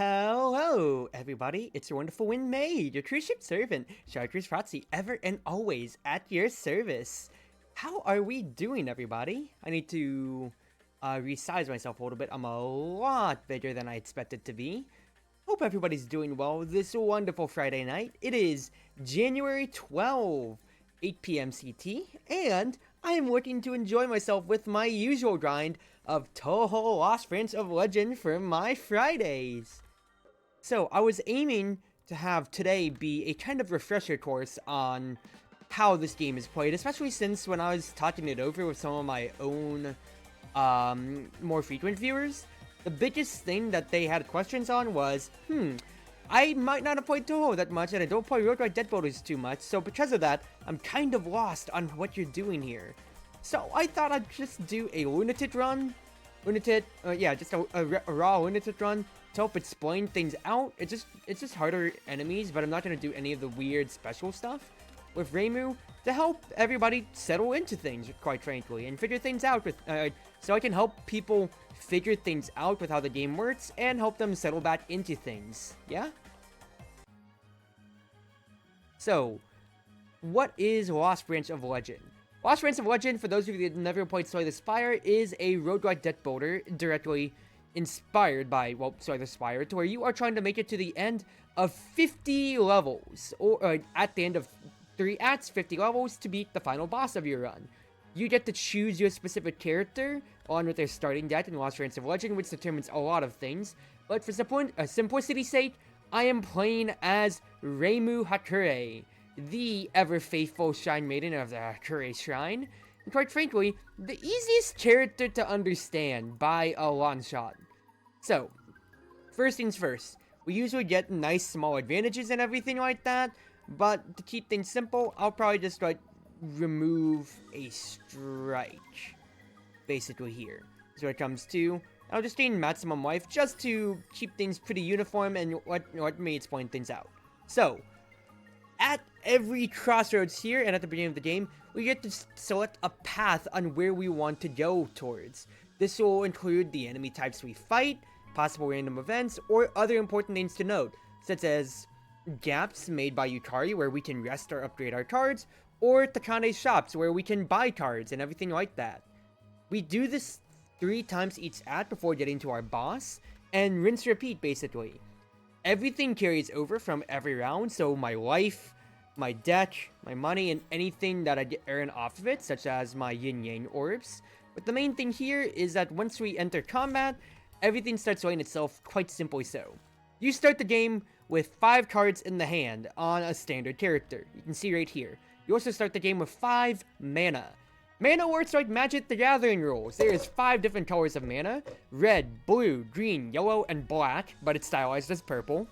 Hello, everybody. It's your Wonderful Wind Maid, your Cruz Ship Servant, Chartreuse Proxy, ever and always at your service. How are we doing, everybody? I need to resize myself a little bit. I'm a lot bigger than I expected to be. Hope everybody's doing well this wonderful Friday night. It is January 12th, 8 p.m. CT, and I am looking to enjoy myself with my usual grind of Touhou Lost Prince of Legend for my Fridays. So, I was aiming to have today be a kind of refresher course on how this game is played, especially since when I was talking it over with some of my own more frequent viewers, the biggest thing that they had questions on was, I might not have played Touhou that much, and I don't play Road Ride Dead Builders too much, so because of that, I'm kind of lost on what you're doing here. So I thought I'd just do a Lunatic run. Just a raw Lunatic run to help explain things out. It's just harder enemies, but I'm not going to do any of the weird special stuff with Reimu to help everybody settle into things, quite frankly, and figure things out with, so I can help people figure things out with how the game works and help them settle back into things, yeah? So, what is Lost Branch of Legend? Lost Branch of Legend, for those of you that have never played Slay the Spire, is a Road Ride deck builder directly inspired by, Slay the Spire, to where you are trying to make it to the end of 50 levels, or at the end of 3 acts, 50 levels, to beat the final boss of your run. You get to choose your specific character, along with their starting deck in Lost Branch of Legend, which determines a lot of things, but for simplicity's sake, I am playing as Reimu Hakure, the ever-faithful Shrine Maiden of the Hakure Shrine, and quite frankly, the easiest character to understand by a long shot. So, first things first, we usually get nice small advantages and everything like that, but to keep things simple, I'll probably just remove a strike, basically here. So when it comes to, I'll just gain maximum life just to keep things pretty uniform and let me explain things out. So, at every crossroads here and at the beginning of the game, we get to select a path on where we want to go towards. This will include the enemy types we fight, possible random events, or other important things to note, such as gaps made by Yukari where we can rest or upgrade our cards, or Takane's shops where we can buy cards and everything like that. We do this 3 times each act before getting to our boss, and rinse repeat basically. Everything carries over from every round, so my life, my deck, my money, and anything that I earn off of it, such as my yin-yang orbs. But the main thing here is that once we enter combat, everything starts showing itself quite simply so. You start the game with 5 cards in the hand on a standard character. You can see right here. You also start the game with 5 mana. Mana works like Magic the Gathering rules. There is 5 different colors of mana: red, blue, green, yellow, and black, but it's stylized as purple.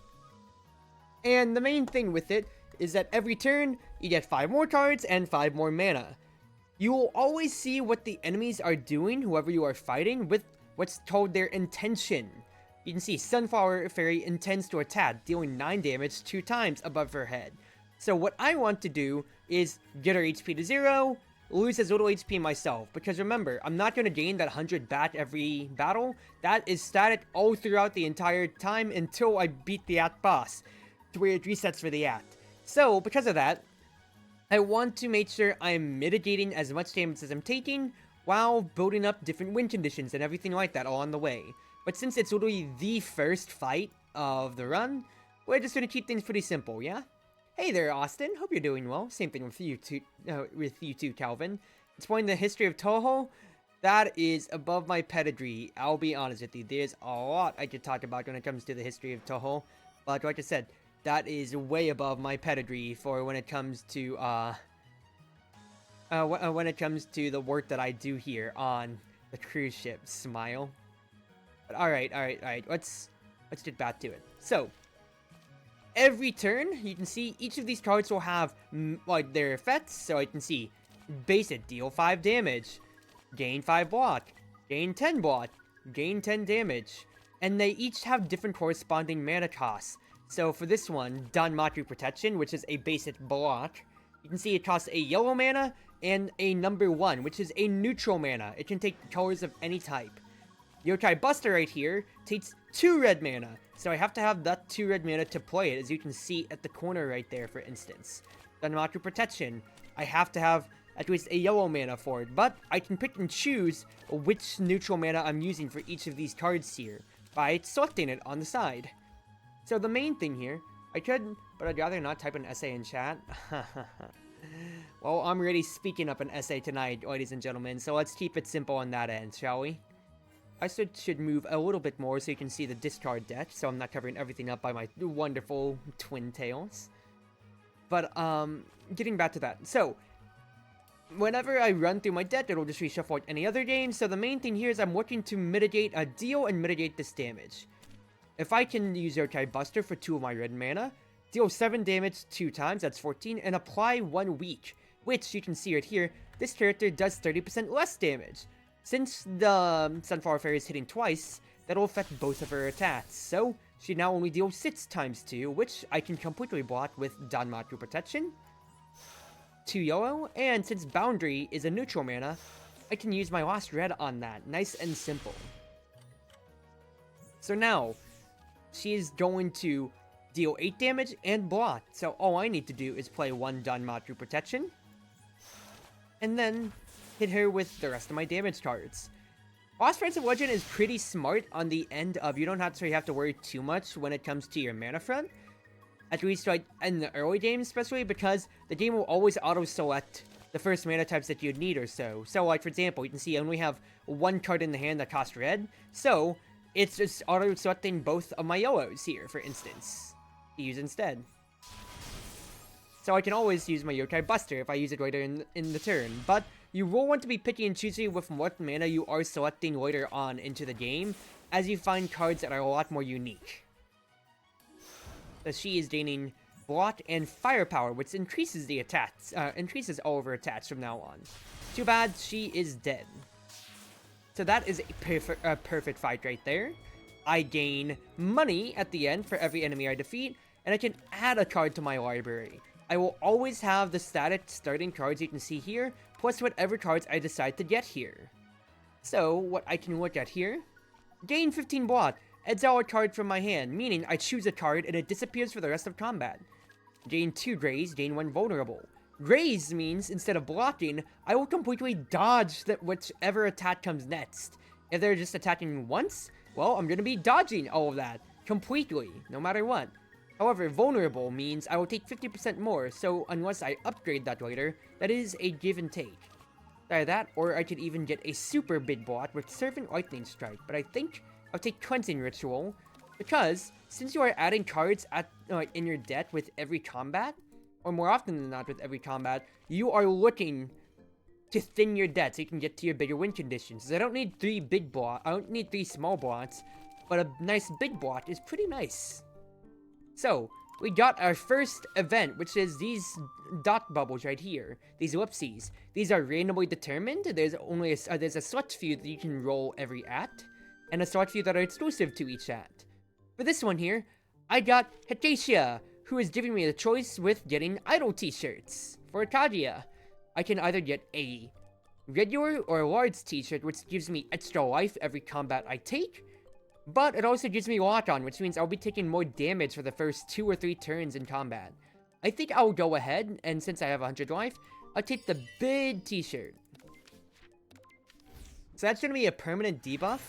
And the main thing with it is that every turn, you get 5 more cards and 5 more mana. You will always see what the enemies are doing, whoever you are fighting, with what's called their intention. You can see Sunflower Fairy intends to attack, dealing 9 damage 2 times above her head. So what I want to do is get her HP to 0, lose as little HP myself, because remember, I'm not going to gain that 100 back every battle. That is static all throughout the entire time until I beat the act boss, to where it resets for the act. So, because of that, I want to make sure I'm mitigating as much damage as I'm taking, while building up different win conditions and everything like that along the way. But since it's literally the first fight of the run, we're just going to keep things pretty simple, yeah? Hey there, Austin. Hope you're doing well. Same thing with you too, Calvin. Exploring the history of Touhou, that is above my pedigree. I'll be honest with you. There's a lot I could talk about when it comes to the history of Touhou, but like I said, that is way above my pedigree for when it comes to the work that I do here on the cruise ship. Smile. But all right. Let's get back to it. So, every turn, you can see each of these cards will have, their effects. So you can see, basic, deal 5 damage, gain 5 block, gain 10 block, gain 10 damage. And they each have different corresponding mana costs. So for this one, Danmaku Protection, which is a basic block, you can see it costs a yellow mana and a number 1, which is a neutral mana. It can take colors of any type. Yokai Buster right here takes 2 red mana, so I have to have that 2 red mana to play it, as you can see at the corner right there, for instance. Danmaku Protection, I have to have at least a yellow mana for it, but I can pick and choose which neutral mana I'm using for each of these cards here by selecting it on the side. So the main thing here, I could, but I'd rather not type an essay in chat. Well, I'm really speaking up an essay tonight, ladies and gentlemen, so let's keep it simple on that end, shall we? I should move a little bit more so you can see the discard deck, so I'm not covering everything up by my wonderful twin tails. But, getting back to that. So, whenever I run through my deck, it'll just reshuffle like any other game, so the main thing here is I'm looking to mitigate a deal and mitigate this damage. If I can use Yokai Buster for 2 of my red mana, deal 7 damage 2 times, that's 14, and apply 1 weak, which you can see right here, this character does 30% less damage. Since the Sunflower Fairy is hitting twice, that'll affect both of her attacks, so she now only deals 6 times 2, which I can completely block with Danmaku Protection, 2 yellow, and since Boundary is a neutral mana, I can use my last red on that, nice and simple. So now, she is going to deal 8 damage and block, so all I need to do is play 1 Danmaku Protection, and then hit her with the rest of my damage cards. Lost Branch of Legend is pretty smart on the end of you don't actually have to worry too much when it comes to your mana front, at least like in the early game especially, because the game will always auto-select the first mana types that you'd need or so. So like for example, you can see I only have 1 card in the hand that costs red, so it's just auto-selecting both of my yellows here, for instance, to use instead. So I can always use my Yokai Buster if I use it later in the turn, but you will want to be picky and choosy with what mana you are selecting later on into the game, as you find cards that are a lot more unique. So she is gaining block and firepower, which increases the attacks, increases all of her attacks from now on. Too bad she is dead. So that is a perfect fight right there. I gain money at the end for every enemy I defeat, and I can add a card to my library. I will always have the static starting cards you can see here, plus whatever cards I decide to get here. So, what I can look at here, gain 15 block, exile a card from my hand, meaning I choose a card and it disappears for the rest of combat. Gain 2 graze, gain 1 vulnerable. Graze means, instead of blocking, I will completely dodge whichever attack comes next. If they're just attacking once, well, I'm gonna be dodging all of that, completely, no matter what. However, vulnerable means I will take 50% more, so unless I upgrade that later, that is a give and take. Either that, or I could even get a super big block with Servant Lightning Strike, but I think I'll take Cleansing Ritual, because since you are adding cards in your deck with every combat, or more often than not with every combat, you are looking to thin your deck so you can get to your bigger win conditions. I don't need 3 big blocks, I don't need 3 small blocks, but a nice big block is pretty nice. So, we got our first event, which is these dot bubbles right here, these ellipses. These are randomly determined. There's only there's a select few that you can roll every act, and a select few that are exclusive to each act. For this one here, I got Hikacia, who is giving me the choice with getting idol t-shirts. For Kaguya, I can either get a regular or a large t-shirt, which gives me extra life every combat I take, but it also gives me lock on, which means I'll be taking more damage for the first 2 or 3 turns in combat. I think I'll go ahead, and since I have 100 life, I'll take the big t-shirt. So that's going to be a permanent debuff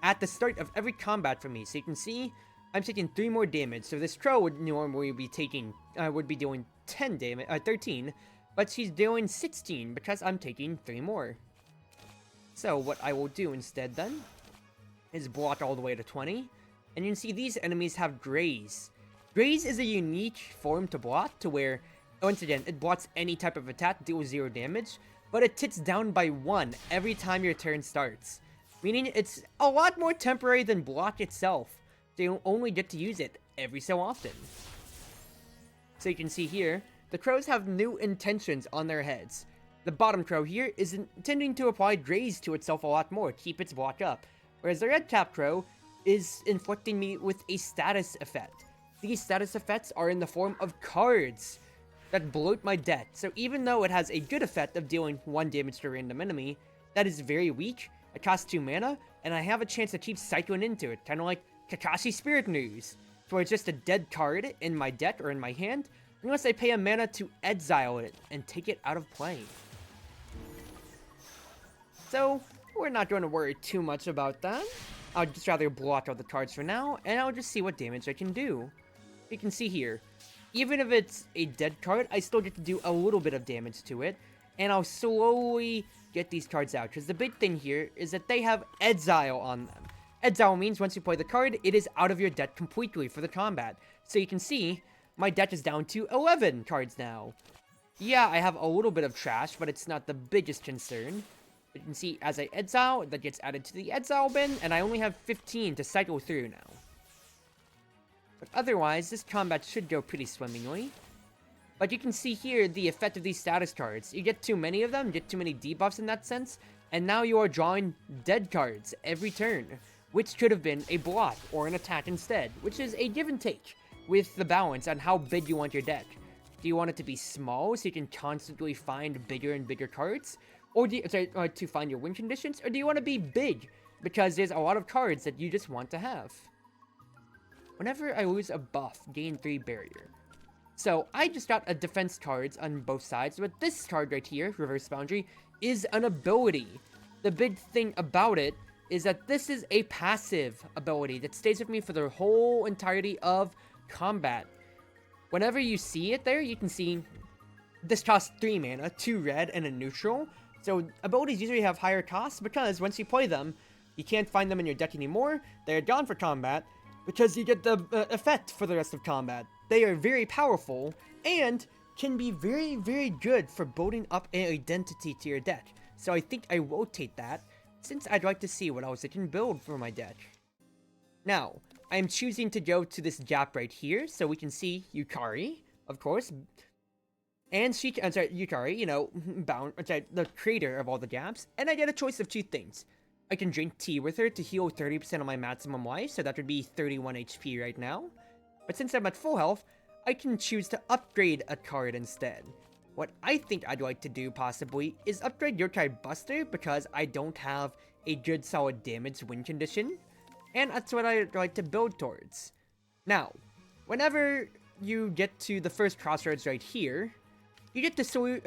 at the start of every combat for me. So you can see, I'm taking 3 more damage. So this crow would normally be taking, would be doing 13, but she's doing 16 because I'm taking 3 more. So what I will do instead then is block all the way to 20, and you can see these enemies have graze. Graze is a unique form to block to where, once again, it blocks any type of attack, deals 0 damage, but it ticks down by 1 every time your turn starts, meaning it's a lot more temporary than block itself, so you only get to use it every so often. So you can see here, the crows have new intentions on their heads. The bottom crow here is intending to apply graze to itself a lot more, keep its block up, whereas the red cap crow is inflicting me with a status effect. These status effects are in the form of cards that bloat my deck, so even though it has a good effect of dealing 1 damage to a random enemy, that is very weak, it costs 2 mana, and I have a chance to keep cycling into it, kind of like Kakashi Spirit News, where it's just a dead card in my deck or in my hand, unless I pay a mana to exile it and take it out of play. So, we're not going to worry too much about that. I'll just rather block all the cards for now, and I'll just see what damage I can do. You can see here, even if it's a dead card, I still get to do a little bit of damage to it, and I'll slowly get these cards out, because the big thing here is that they have exile on them. Exile means once you play the card, it is out of your deck completely for the combat. So you can see, my deck is down to 11 cards now. Yeah, I have a little bit of trash, but it's not the biggest concern. You can see, as I exile, that gets added to the exile bin, and I only have 15 to cycle through now. But otherwise, this combat should go pretty swimmingly. But you can see here the effect of these status cards. You get too many of them, you get too many debuffs in that sense, and now you are drawing dead cards every turn, which could have been a block or an attack instead, which is a give and take with the balance on how big you want your deck. Do you want it to be small so you can constantly find bigger and bigger cards? Or do you, to find your win conditions? Or do you want to be big because there's a lot of cards that you just want to have? Whenever I lose a buff, gain 3 barrier. So I just got a defense cards on both sides, but this card right here, Reverse Boundary, is an ability. The big thing about it is that this is a passive ability that stays with me for the whole entirety of combat. Whenever you see it there, you can see this costs 3 mana, 2 red, and a neutral. So abilities usually have higher costs because once you play them, you can't find them in your deck anymore. They're gone for combat because you get the effect for the rest of combat. They are very powerful and can be very, very good for building up an identity to your deck. So I think I rotate that since I'd like to see what else I can build for my deck. Now, I'm choosing to go to this gap right here so we can see Yukari, of course. And Yukari, you know, the creator of all the gaps. And I get a choice of 2 things. I can drink tea with her to heal 30% of my maximum life, so that would be 31 HP right now. But since I'm at full health, I can choose to upgrade a card instead. What I think I'd like to do, possibly, is upgrade Yokai Buster, because I don't have a good solid damage win condition. And that's what I'd like to build towards. Now, whenever you get to the first crossroads right here, you get to select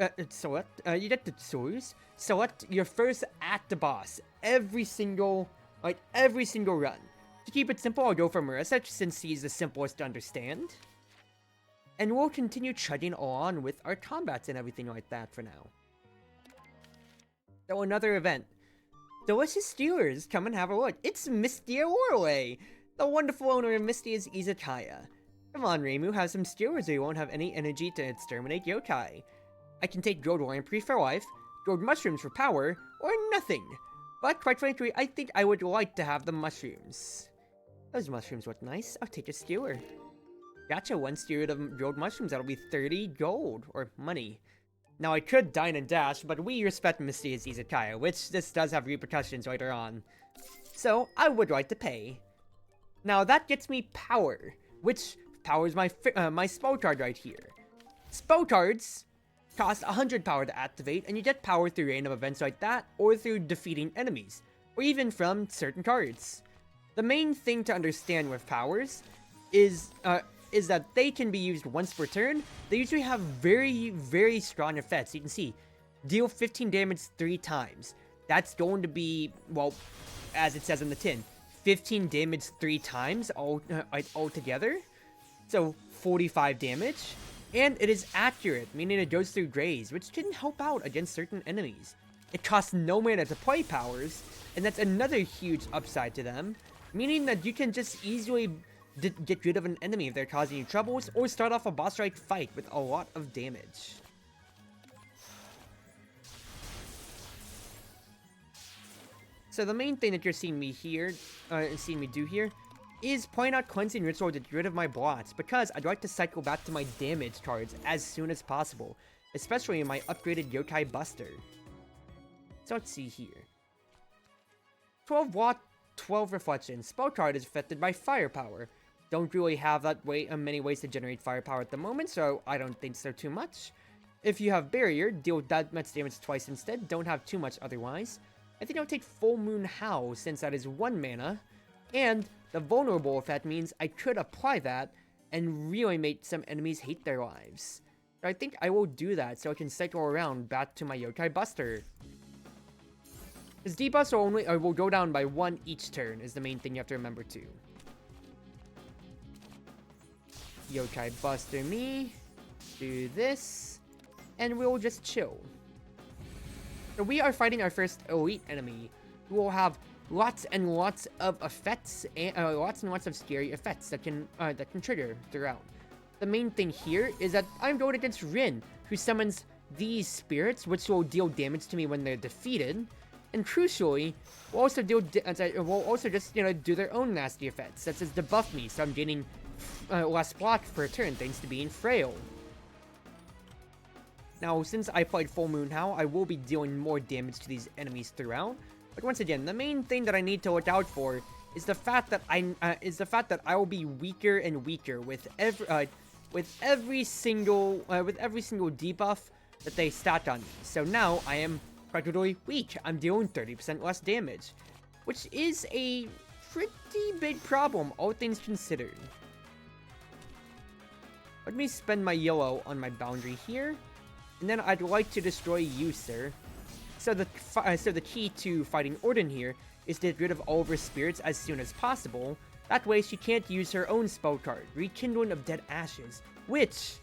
your first at the boss every single run. To keep it simple, I'll go for Marissa since he's the simplest to understand. And we'll continue chugging on with our combats and everything like that for now. So another event. Delicious Steelers, come and have a look. It's Misty Orway, the wonderful owner of Misty's Izakaya. Come on, Reimu, have some steelers or you won't have any energy to exterminate yokai. I can take gold lamprey for life, gold mushrooms for power, or nothing. But quite frankly, I think I would like to have the mushrooms. Those mushrooms look nice. I'll take a stealer. Gotcha, 1 stealer of gold mushrooms. That'll be 30 gold, or money. Now, I could dine and dash, but we respect Misty's Izakaya, which this does have repercussions later on. So, I would like to pay. Now, that gets me power, which powers my spell card right here. Spell cards cost 100 power to activate, and you get power through random events like that, or through defeating enemies, or even from certain cards. The main thing to understand with powers is that they can be used once per turn. They usually have very, very strong effects. You can see, deal 15 damage 3 times. That's going to be, well, as it says in the tin, 15 damage 3 times all together. So 45 damage. And it is accurate, meaning it goes through graze, which can help out against certain enemies. It costs no mana to play powers, and that's another huge upside to them, meaning that you can just easily get rid of an enemy if they're causing you troubles, or start off a boss fight with a lot of damage. So the main thing that you're seeing me do here, is point out Cleansing Ritual to get rid of my blots, because I'd like to cycle back to my damage cards as soon as possible, especially in my upgraded Yokai Buster. So let's see here. 12 Watt, 12 Reflection. Spell card is affected by firepower. Don't really have that many ways to generate firepower at the moment, so I don't think so too much. If you have Barrier, deal that much damage twice instead, don't have too much otherwise. I think I'll take Full Moon Howl since that is 1 mana, and the vulnerable effect means I could apply that and really make some enemies hate their lives. So I think I will do that so I can cycle around back to my Yokai Buster. His debuffs will go down by 1 each turn is the main thing you have to remember too. Yokai Buster me, do this, and we'll just chill. So we are fighting our first elite enemy, who will have lots and lots of effects, and lots and lots of scary effects that can trigger throughout. The main thing here is that I'm going against Rin, who summons these spirits, which will deal damage to me when they're defeated, and crucially, will also just do their own nasty effects, such as debuff me, so I'm gaining less block per turn thanks to being frail. Now, since I played Full Moon Howl, I will be dealing more damage to these enemies throughout. But once again, the main thing that I need to look out for is the fact that I will be weaker and weaker with every single debuff that they stack on me. So now I am practically weak. I'm dealing 30% less damage, which is a pretty big problem, all things considered. Let me spend my yellow on my boundary here. And then I'd like to destroy you, sir. So the key to fighting Orden here is to get rid of all of her spirits as soon as possible. That way she can't use her own spell card, Rekindling of Dead Ashes, which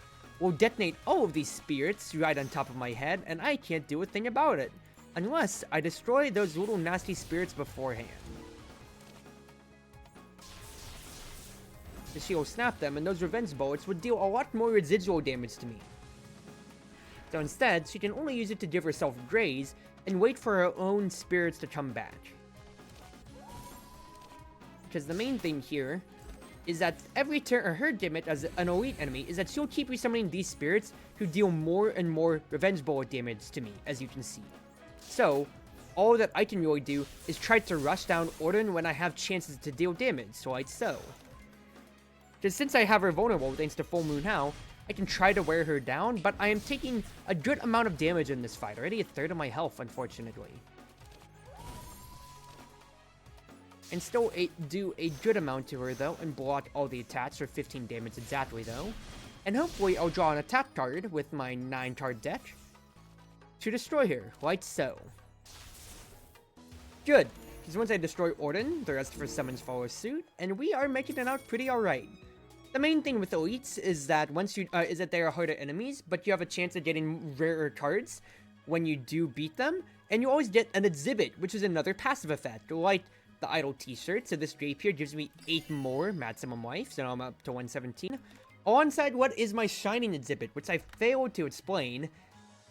will detonate all of these spirits right on top of my head, and I can't do a thing about it, unless I destroy those little nasty spirits beforehand. She will snap them, and those revenge bullets would deal a lot more residual damage to me. So instead, she can only use it to give herself graze and wait for her own spirits to come back. Because the main thing here is that every turn, her gimmick as an elite enemy is that she'll keep resummoning these spirits who deal more and more revenge bullet damage to me, as you can see. So, all that I can really do is try to rush down Orden when I have chances to deal damage, so like so. Because since I have her vulnerable thanks to Full Moon Howl, I can try to wear her down, but I am taking a good amount of damage in this fight, already a third of my health, unfortunately. And still do a good amount to her, though, and block all the attacks for 15 damage exactly, though. And hopefully I'll draw an attack card with my 9-card deck to destroy her, like so. Good, because once I destroy Orden, the rest of her summons follow suit, and we are making it out pretty alright. The main thing with elites is that they are harder enemies, but you have a chance of getting rarer cards when you do beat them, and you always get an exhibit, which is another passive effect, like the idle t-shirt. So this rapier gives me 8 more maximum life, so now I'm up to 117. Alongside what is my shining exhibit, which I failed to explain,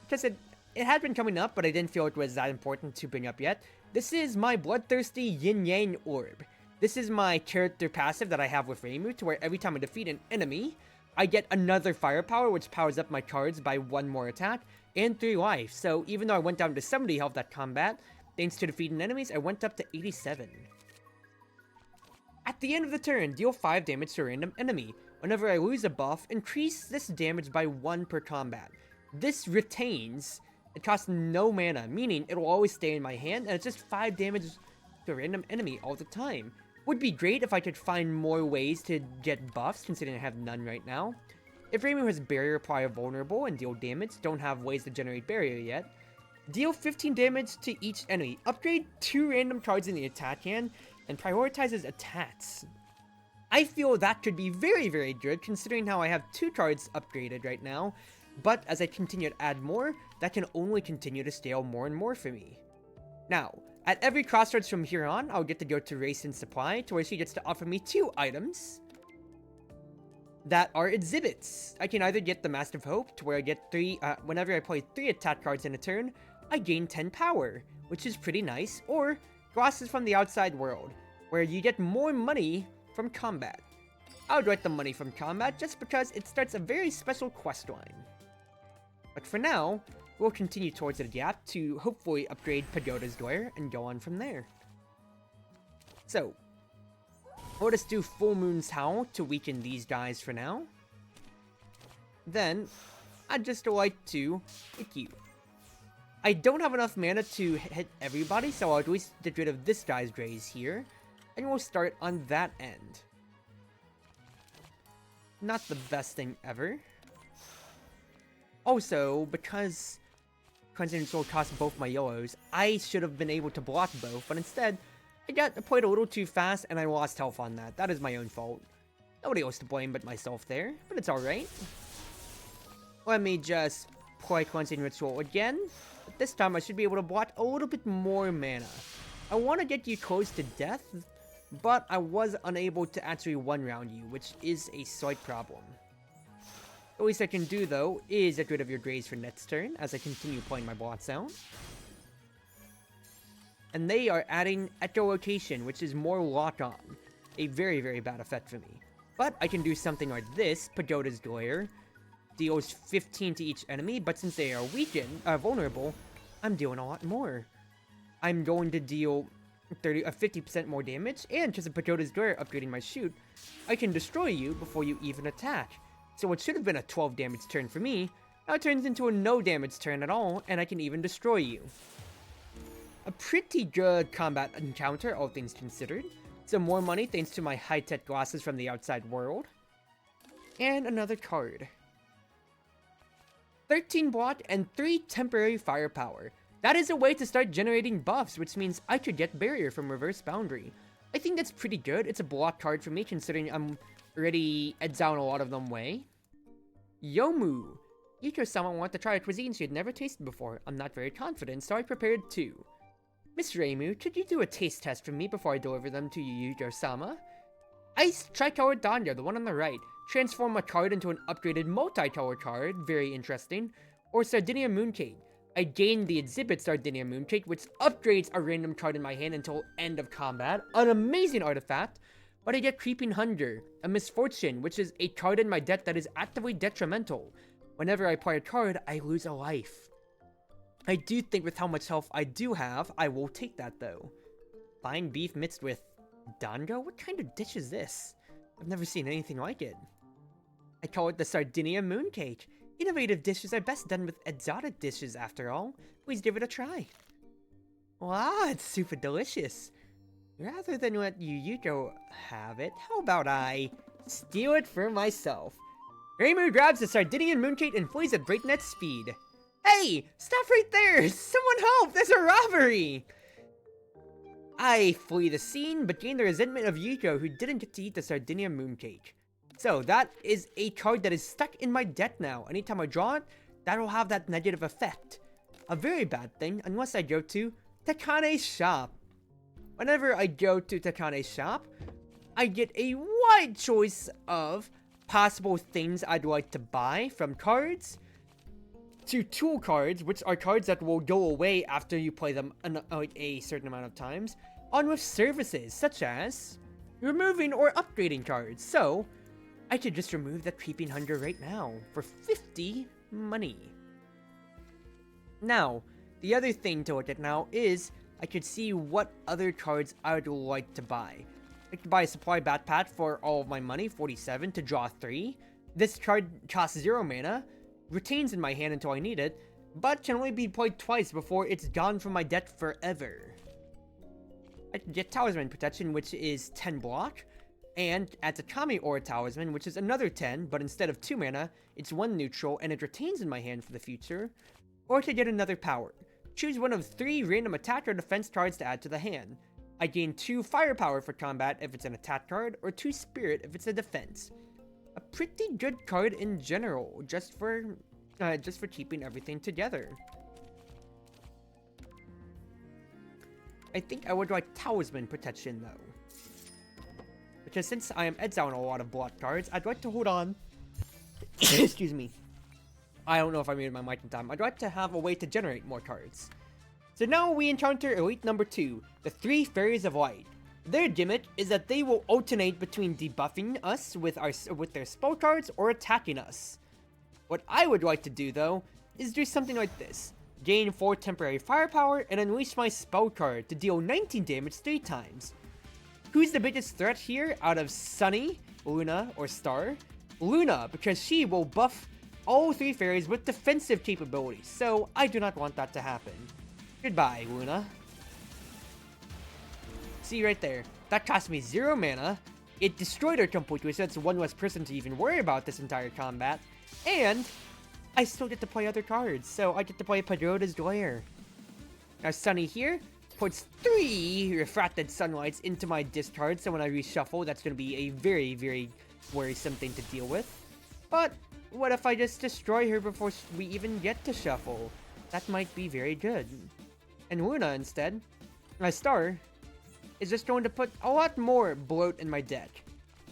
because it had been coming up, but I didn't feel it was that important to bring up yet. This is my Bloodthirsty Yin-Yang Orb. This is my character passive that I have with Reimu, to where every time I defeat an enemy, I get another firepower, which powers up my cards by 1 more attack, and 3 life. So even though I went down to 70 health at combat, thanks to defeating enemies, I went up to 87. At the end of the turn, deal 5 damage to a random enemy. Whenever I lose a buff, increase this damage by 1 per combat. This retains, it costs no mana, meaning it will always stay in my hand, and it's just 5 damage to a random enemy all the time. Would be great if I could find more ways to get buffs, considering I have none right now. If Reimu has Barrier, apply a vulnerable and deal damage, don't have ways to generate Barrier yet. Deal 15 damage to each enemy. Upgrade 2 random cards in the attack hand, and prioritizes attacks. I feel that could be very, very good, considering how I have 2 cards upgraded right now, but as I continue to add more, that can only continue to scale more and more for me. Now, at every crossroads from here on, I'll get to go to Race and Supply, to where she gets to offer me 2 items that are exhibits. I can either get the Master of Hope, to where I get 3, whenever I play 3 attack cards in a turn, I gain 10 power, which is pretty nice, or Glasses from the Outside World, where you get more money from combat. I would like the money from combat just because it starts a very special quest line. But for now, we'll continue towards the gap to hopefully upgrade Pagoda's Glare and go on from there. So, let us do Full Moon's Howl to weaken these guys for now. Then, I'd just like to hit you. I don't have enough mana to hit everybody, so I'll at least get rid of this guy's Graze here. And we'll start on that end. Not the best thing ever. Also, because Cleansing Soul cost both my yellows, I should have been able to block both, but instead, I got played a little too fast and I lost health on that. That is my own fault. Nobody else to blame but myself there, but it's alright. Let me just play Cleansing Ritual again. But this time I should be able to block a little bit more mana. I want to get you close to death, but I was unable to actually one-round you, which is a slight problem. The least I can do, though, is get rid of your Graze for next turn, as I continue playing my blots out. And they are adding Echolocation, which is more lock-on. A very, very bad effect for me. But I can do something like this, Pagoda's Glare. Deals 15 to each enemy, but since they are weakened, vulnerable, I'm doing a lot more. I'm going to deal 50% more damage, and because of Pagoda's Glare upgrading my shoot, I can destroy you before you even attack. So what should have been a 12 damage turn for me, now turns into a no damage turn at all, and I can even destroy you. A pretty good combat encounter, all things considered. Some more money thanks to my high-tech glasses from the outside world. And another card. 13 block and 3 temporary firepower. That is a way to start generating buffs, which means I could get Barrier from Reverse Boundary. I think that's pretty good. It's a block card for me, considering I'm already exiling a lot of them away. Yomu. Yuko-sama wanted to try a cuisine she had never tasted before. I'm not very confident, so I prepared 2. Miss Reimu, could you do a taste test for me before I deliver them to you, Yuko-sama? Ice Tricolor Danya, the one on the right. Transform a card into an upgraded multicolor card, very interesting. Or Sardinia Mooncake. I gain the exhibit Sardinia Mooncake, which upgrades a random card in my hand until end of combat. An amazing artifact. But I get Creeping Hunger, a Misfortune, which is a card in my deck that is actively detrimental. Whenever I play a card, I lose a life. I do think with how much health I do have, I will take that though. Fine beef mixed with dango? What kind of dish is this? I've never seen anything like it. I call it the Sardinia Mooncake. Innovative dishes are best done with exotic dishes after all. Please give it a try. Wow, it's super delicious. Rather than let Yuko have it, how about I steal it for myself? Reimu grabs the Sardinian Mooncake and flees at breakneck speed. Hey! Stop right there! Someone help! There's a robbery! I flee the scene, but gain the resentment of Yuko, who didn't get to eat the Sardinia Mooncake. So, that is a card that is stuck in my deck now. Anytime I draw it, that will have that negative effect. A very bad thing, unless I go to Takane's shop. Whenever I go to Takane's shop, I get a wide choice of possible things I'd like to buy, from cards to tool cards, which are cards that will go away after you play them a certain amount of times, on with services, such as removing or upgrading cards. So, I could just remove that Creeping Hunger right now, for 50 money. Now, the other thing to look at now is, I could see what other cards I would like to buy. I could buy a Supply Backpack for all of my money, 47, to draw 3. This card costs 0 mana, retains in my hand until I need it, but can only be played twice before it's gone from my deck forever. I can get Talisman Protection, which is 10 block, and adds a Kami Aura Talisman, which is another 10, but instead of 2 mana, it's 1 neutral, and it retains in my hand for the future. Or to get another power. Choose one of 3 random attack or defense cards to add to the hand. I gain 2 firepower for combat if it's an attack card, or 2 spirit if it's a defense. A pretty good card in general, just for keeping everything together. I think I would like Talisman Protection though. Because since I am exiling a lot of block cards, I'd like to hold on. Excuse me. I don't know if I muted my mic in time. I'd like to have a way to generate more cards. So now we encounter Elite number 2, the 3 Fairies of Light. Their gimmick is that they will alternate between debuffing us with their spell cards or attacking us. What I would like to do though, is do something like this. Gain 4 temporary firepower and unleash my spell card to deal 19 damage 3 times. Who's the biggest threat here out of Sunny, Luna, or Star? Luna, because she will buff all 3 fairies with defensive capabilities, so I do not want that to happen. Goodbye, Luna. See right there, that cost me 0 mana, it destroyed her completely, so it's one less person to even worry about this entire combat, and I still get to play other cards, so I get to play Pagoda's Lair. Now Sunny here puts 3 Refracted Sunlights into my discard, so when I reshuffle, that's going to be a very, very worrisome thing to deal with. But what if I just destroy her before we even get to shuffle? That might be very good. And Luna instead, my star, is just going to put a lot more bloat in my deck.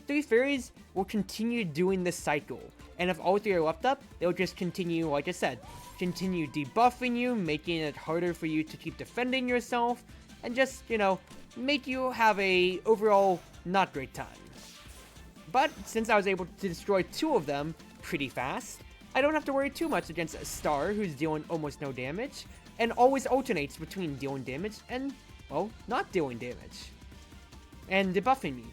3 fairies will continue doing this cycle, and if all 3 are left up, they'll just continue, like I said, continue debuffing you, making it harder for you to keep defending yourself, and just, you know, make you have a overall not great time. But since I was able to destroy 2 of them pretty fast, I don't have to worry too much against a Star who's dealing almost no damage, and always alternates between dealing damage and, well, not dealing damage, and debuffing me.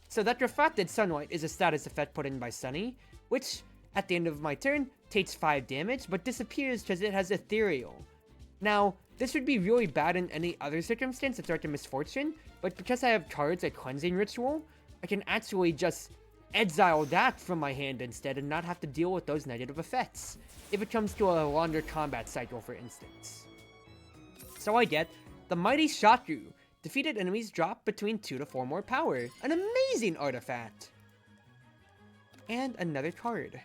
So that Refracted Sunlight is a status effect put in by Sunny, which, at the end of my turn, takes 5 damage, but disappears because it has Ethereal. Now, this would be really bad in any other circumstance of Artemis Misfortune, but because I have cards like Cleansing Ritual, I can actually just exile that from my hand instead and not have to deal with those negative effects, if it comes to a longer combat cycle, for instance. So I get the Mighty Shaku. Defeated enemies drop between 2 to 4 more power. An amazing artifact! And another card.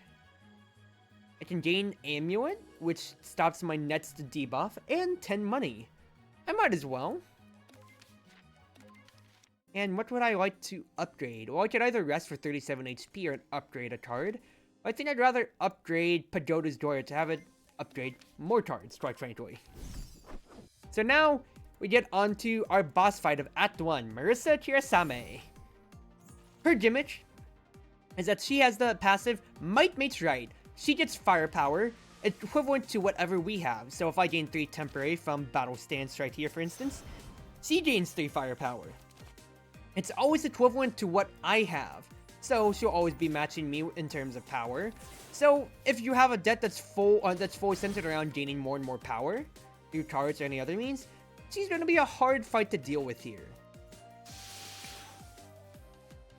I can gain Amulet, which stops my next debuff, and 10 money. I might as well. And what would I like to upgrade? Well, I could either rest for 37 HP or upgrade a card. I think I'd rather upgrade Pagoda's Door to have it upgrade more cards, quite frankly. So now, we get onto our boss fight of Act 1, Marisa Kirasame. Her gimmick is that she has the passive Might Makes Right. She gets firepower, equivalent to whatever we have. So if I gain 3 temporary from Battle Stance right here, for instance, she gains 3 firepower. It's always equivalent to what I have, so she'll always be matching me in terms of power. So if you have a deck that's fully centered around gaining more and more power, through cards or any other means, she's going to be a hard fight to deal with here.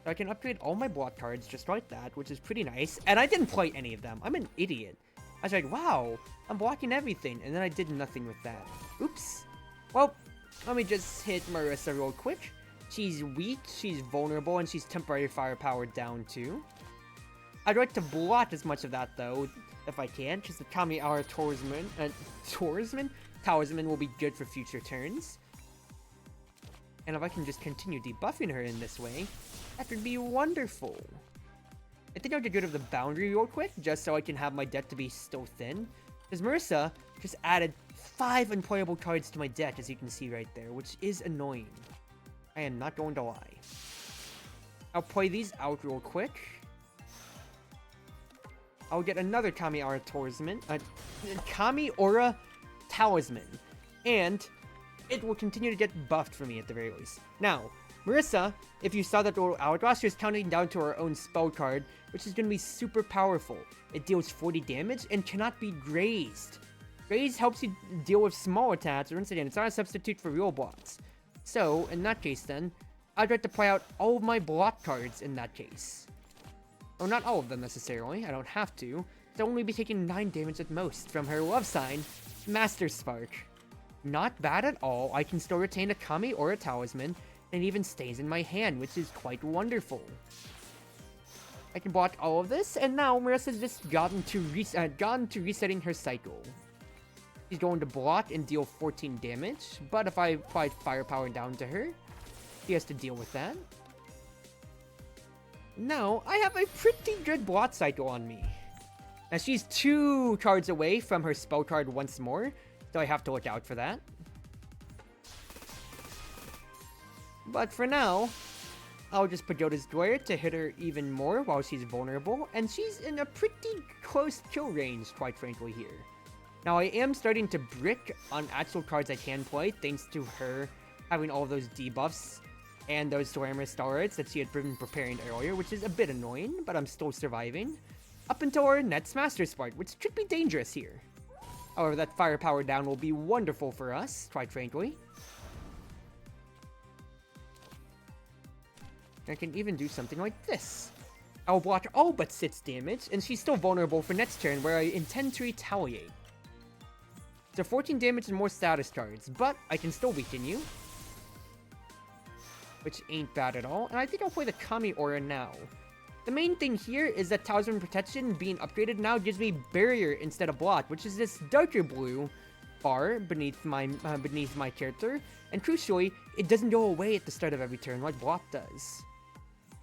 So I can upgrade all my block cards just like that, which is pretty nice. And I didn't play any of them. I'm an idiot. I was like, wow, I'm blocking everything. And then I did nothing with that. Oops. Well, let me just hit Marisa real quick. She's weak, she's vulnerable, and she's temporary firepower down too. I'd like to block as much of that though, if I can, because the Kami-Ara Talisman will be good for future turns. And if I can just continue debuffing her in this way, that would be wonderful. I think I'll get rid of the boundary real quick, just so I can have my deck to be still thin. Because Marisa just added 5 unplayable cards to my deck, as you can see right there, which is annoying. I am not going to lie. I'll play these out real quick. I'll get another Kami-Ara Talisman. And it will continue to get buffed for me at the very least. Now, Marisa, if you saw that little hourglass, she was counting down to her own spell card, which is going to be super powerful. It deals 40 damage and cannot be grazed. Graze helps you deal with small attacks, or incident. It's not a substitute for real blocks. So, in that case then, I'd like to play out all of my block cards in that case. Well, not all of them necessarily, I don't have to. I'll only be taking 9 damage at most from her love sign, Master Spark. Not bad at all, I can still retain a Kami or a Talisman, and it even stays in my hand, which is quite wonderful. I can block all of this, and now Marisa's just gotten to resetting her cycle. She's going to block and deal 14 damage, but if I apply firepower down to her, she has to deal with that. Now, I have a pretty good block cycle on me. Now, she's 2 cards away from her spell card once more, so I have to look out for that. But for now, I'll just Pagoda's Door to hit her even more while she's vulnerable, and she's in a pretty close kill range, quite frankly, here. Now, I am starting to brick on actual cards I can play, thanks to her having all of those debuffs and those Glamorous Starlights that she had been preparing earlier, which is a bit annoying, but I'm still surviving. up until our next Master Spark, which should be dangerous here. However, that firepower down will be wonderful for us, quite frankly. I can even do something like this. I will block all but 6 damage, and she's still vulnerable for next turn, where I intend to retaliate. So 14 damage and more status cards, but I can still weaken you. Which ain't bad at all, and I think I'll play the Kami Aura now. The main thing here is that Talisman Protection being upgraded now gives me Barrier instead of Block, which is this darker blue bar beneath my character, and crucially, it doesn't go away at the start of every turn like Block does.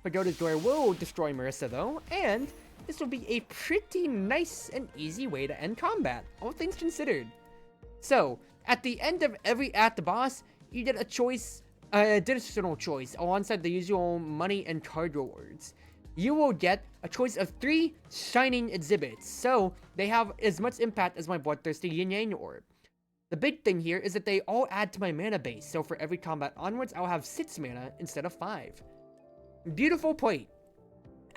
Pagoda's Door will destroy Marissa though, and this will be a pretty nice and easy way to end combat, all things considered. So, at the end of every act boss, you get a choice, additional choice, alongside the usual money and card rewards. You will get a choice of 3 shining exhibits, so they have as much impact as my Bloodthirsty Yin Yang Orb. The big thing here is that they all add to my mana base, so for every combat onwards, I'll have 6 mana instead of 5. Beautiful plate.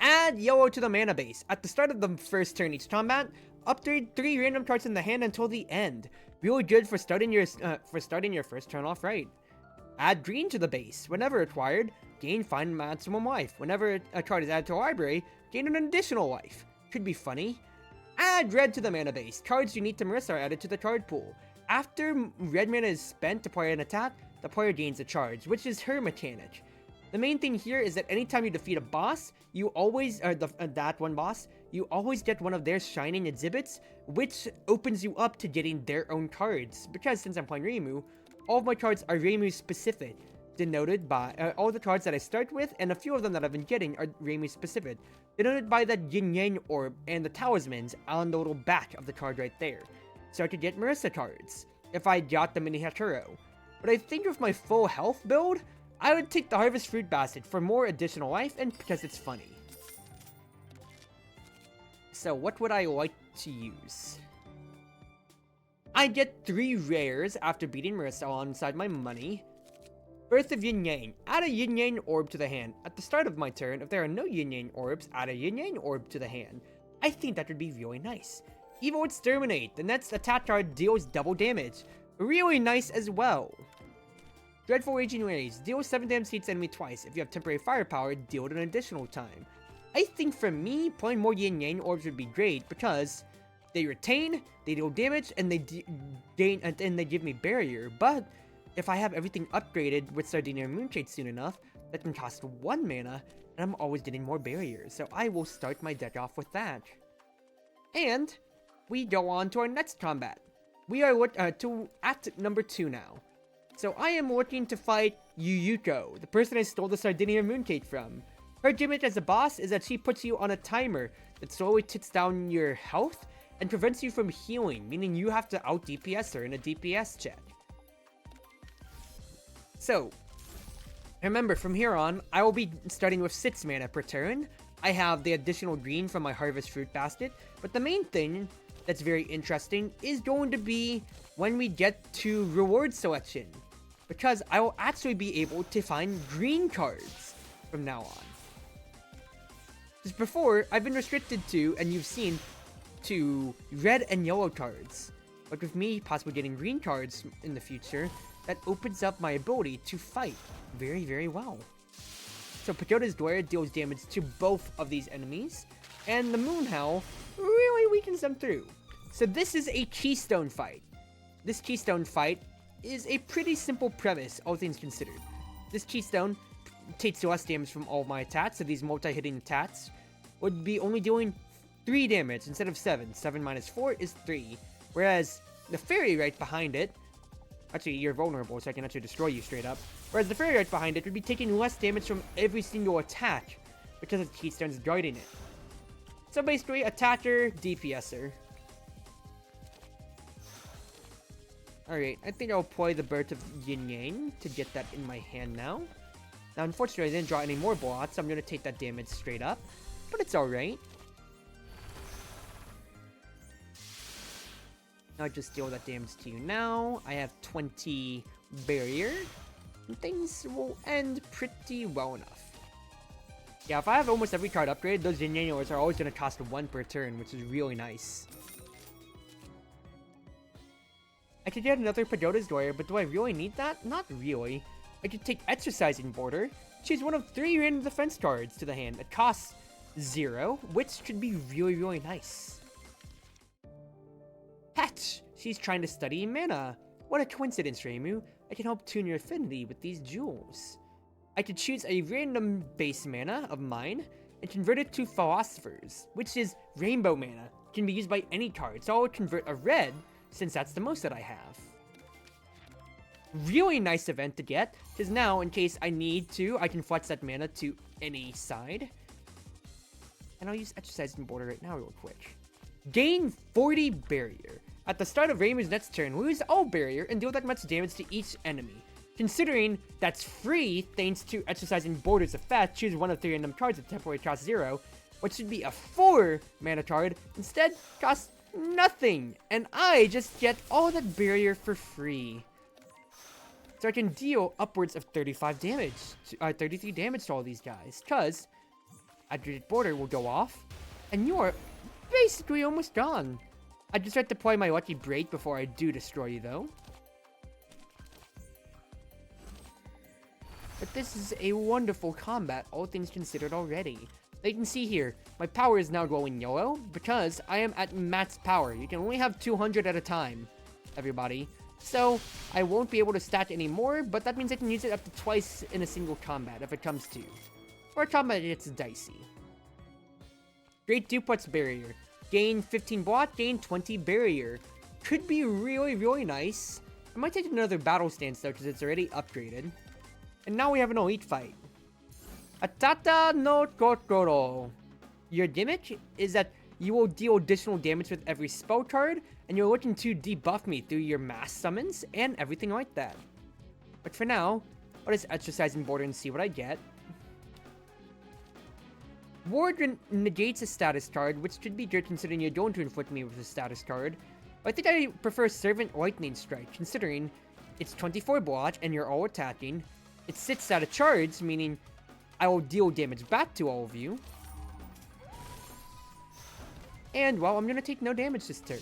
Add yellow to the mana base. At the start of the first turn each combat, upgrade 3 random cards in the hand until the end. Really good for starting your first turn off right. Add green to the base. Whenever acquired, gain find maximum life. Whenever a card is added to a library, gain an additional life. Could be funny. Add red to the mana base. Cards unique to Marissa are added to the card pool. After red mana is spent to play an attack, the player gains a charge, which is her mechanic. The main thing here is that anytime you defeat a boss, you always, that one boss, you always get one of their shining exhibits, which opens you up to getting their own cards. Because since I'm playing Reimu, all of my cards are Reimu specific, denoted by, all the cards that I start with, and a few of them that I've been getting are Reimu specific, denoted by that Yin Yang Orb and the talismans on the little back of the card right there. So I could get Marissa cards, if I got the Mini Haturo. But I think with my full health build, I would take the Harvest Fruit Basket for more additional life and because it's funny. So what would I like to use? I get 3 rares after beating Marissa alongside my money. Birth of Yin Yang. Add a Yin Yang Orb to the hand. At the start of my turn, if there are no Yin Yang Orbs, add a Yin Yang Orb to the hand. I think that would be really nice. Evil Exterminate. The next attack card deals double damage. Really nice as well. Dreadful Raging Rays. Deal 7 damage to each enemy twice. If you have temporary firepower, deal it an additional time. I think for me, playing more Yin Yang Orbs would be great because they retain, they deal damage, and they give me barrier. But if I have everything upgraded with Sardinia and Moonshade soon enough, that can cost 1 mana, and I'm always getting more barriers. So I will start my deck off with that. And we go on to our next combat. We are to act number 2 now. So I am looking to fight Yuyuko, the person I stole the Sardinia Mooncake from. Her gimmick as a boss is that she puts you on a timer that slowly ticks down your health and prevents you from healing, meaning you have to out DPS her in a DPS check. So, remember from here on, I will be starting with 6 mana per turn. I have the additional green from my Harvest Fruit Basket, but the main thing that's very interesting is going to be when we get to reward selection, because I will actually be able to find green cards from now on. Because before, I've been restricted to, and you've seen, to red and yellow cards. But with me possibly getting green cards in the future, that opens up my ability to fight very, very well. So Pagoda's Door deals damage to both of these enemies, and the Moon Howl really weakens them through. So this is a keystone fight. This keystone fight is a pretty simple premise, all things considered. This keystone takes less damage from all of my attacks, so these multi-hitting attacks would be only doing 3 damage instead of 7. 7 minus 4 is 3. Whereas the fairy right behind it, actually you're vulnerable, so I can actually destroy you straight up. Whereas the fairy right behind it would be taking less damage from every single attack because the keystone's guarding it. So basically, attacker, DPSer. Alright, I think I'll play the Birth of Yin Yang to get that in my hand now. Now, unfortunately, I didn't draw any more blocks, so I'm going to take that damage straight up. But it's alright. I'll just deal that damage to you now. I have 20 barrier. And things will end pretty well enough. Yeah, if I have almost every card upgraded, those yin yang are always going to cost 1 per turn, which is really nice. I could get another Pagoda's Lawyer, but do I really need that? Not really. I could take Exercising Border, choose one of 3 random defense cards to the hand. It costs 0, which could be really nice. Hatch! She's trying to study mana. What a coincidence, Reimu. I can help tune your affinity with these jewels. I could choose a random base mana of mine and convert it to Philosopher's, which is rainbow mana. It can be used by any card, so I would convert a red, since that's the most that I have. Really nice event to get, because now, in case I need to, I can flex that mana to any side. And I'll use Exercising Border right now real quick. Gain 40 Barrier. At the start of Reimu's next turn, lose all Barrier and deal that much damage to each enemy. Considering that's free thanks to Exercising Border's effect, choose one of 3 random cards at temporary cost 0, which should be a 4 mana card, instead costs nothing, and I just get all that barrier for free. So I can deal upwards of 35 damage, 33 damage to all these guys, because Aggregate Border will go off, and you are basically almost gone. I just have to play my Lucky Break before I do destroy you, though. But this is a wonderful combat, all things considered already. You can see here, my power is now glowing yellow because I am at max power. You can only have 200 at a time, everybody. So, I won't be able to stack anymore, but that means I can use it up to twice in a single combat if it comes to. Or a combat gets dicey. Great Duplex Barrier. Gain 15 block, gain 20 barrier. Could be really nice. I might take another battle stance though, because it's already upgraded. And now we have an elite fight. Atata no Kokoro. Your gimmick is that you will deal additional damage with every spell card, and you're looking to debuff me through your mass summons and everything like that. But for now, I'll just Exercising Border and see what I get. Ward negates a status card, which could be good considering you're going to inflict me with a status card. But I think I prefer Servant Lightning Strike, considering it's 24 block and you're all attacking. It sits out of charge, meaning I will deal damage back to all of you. And, well, I'm going to take no damage this turn.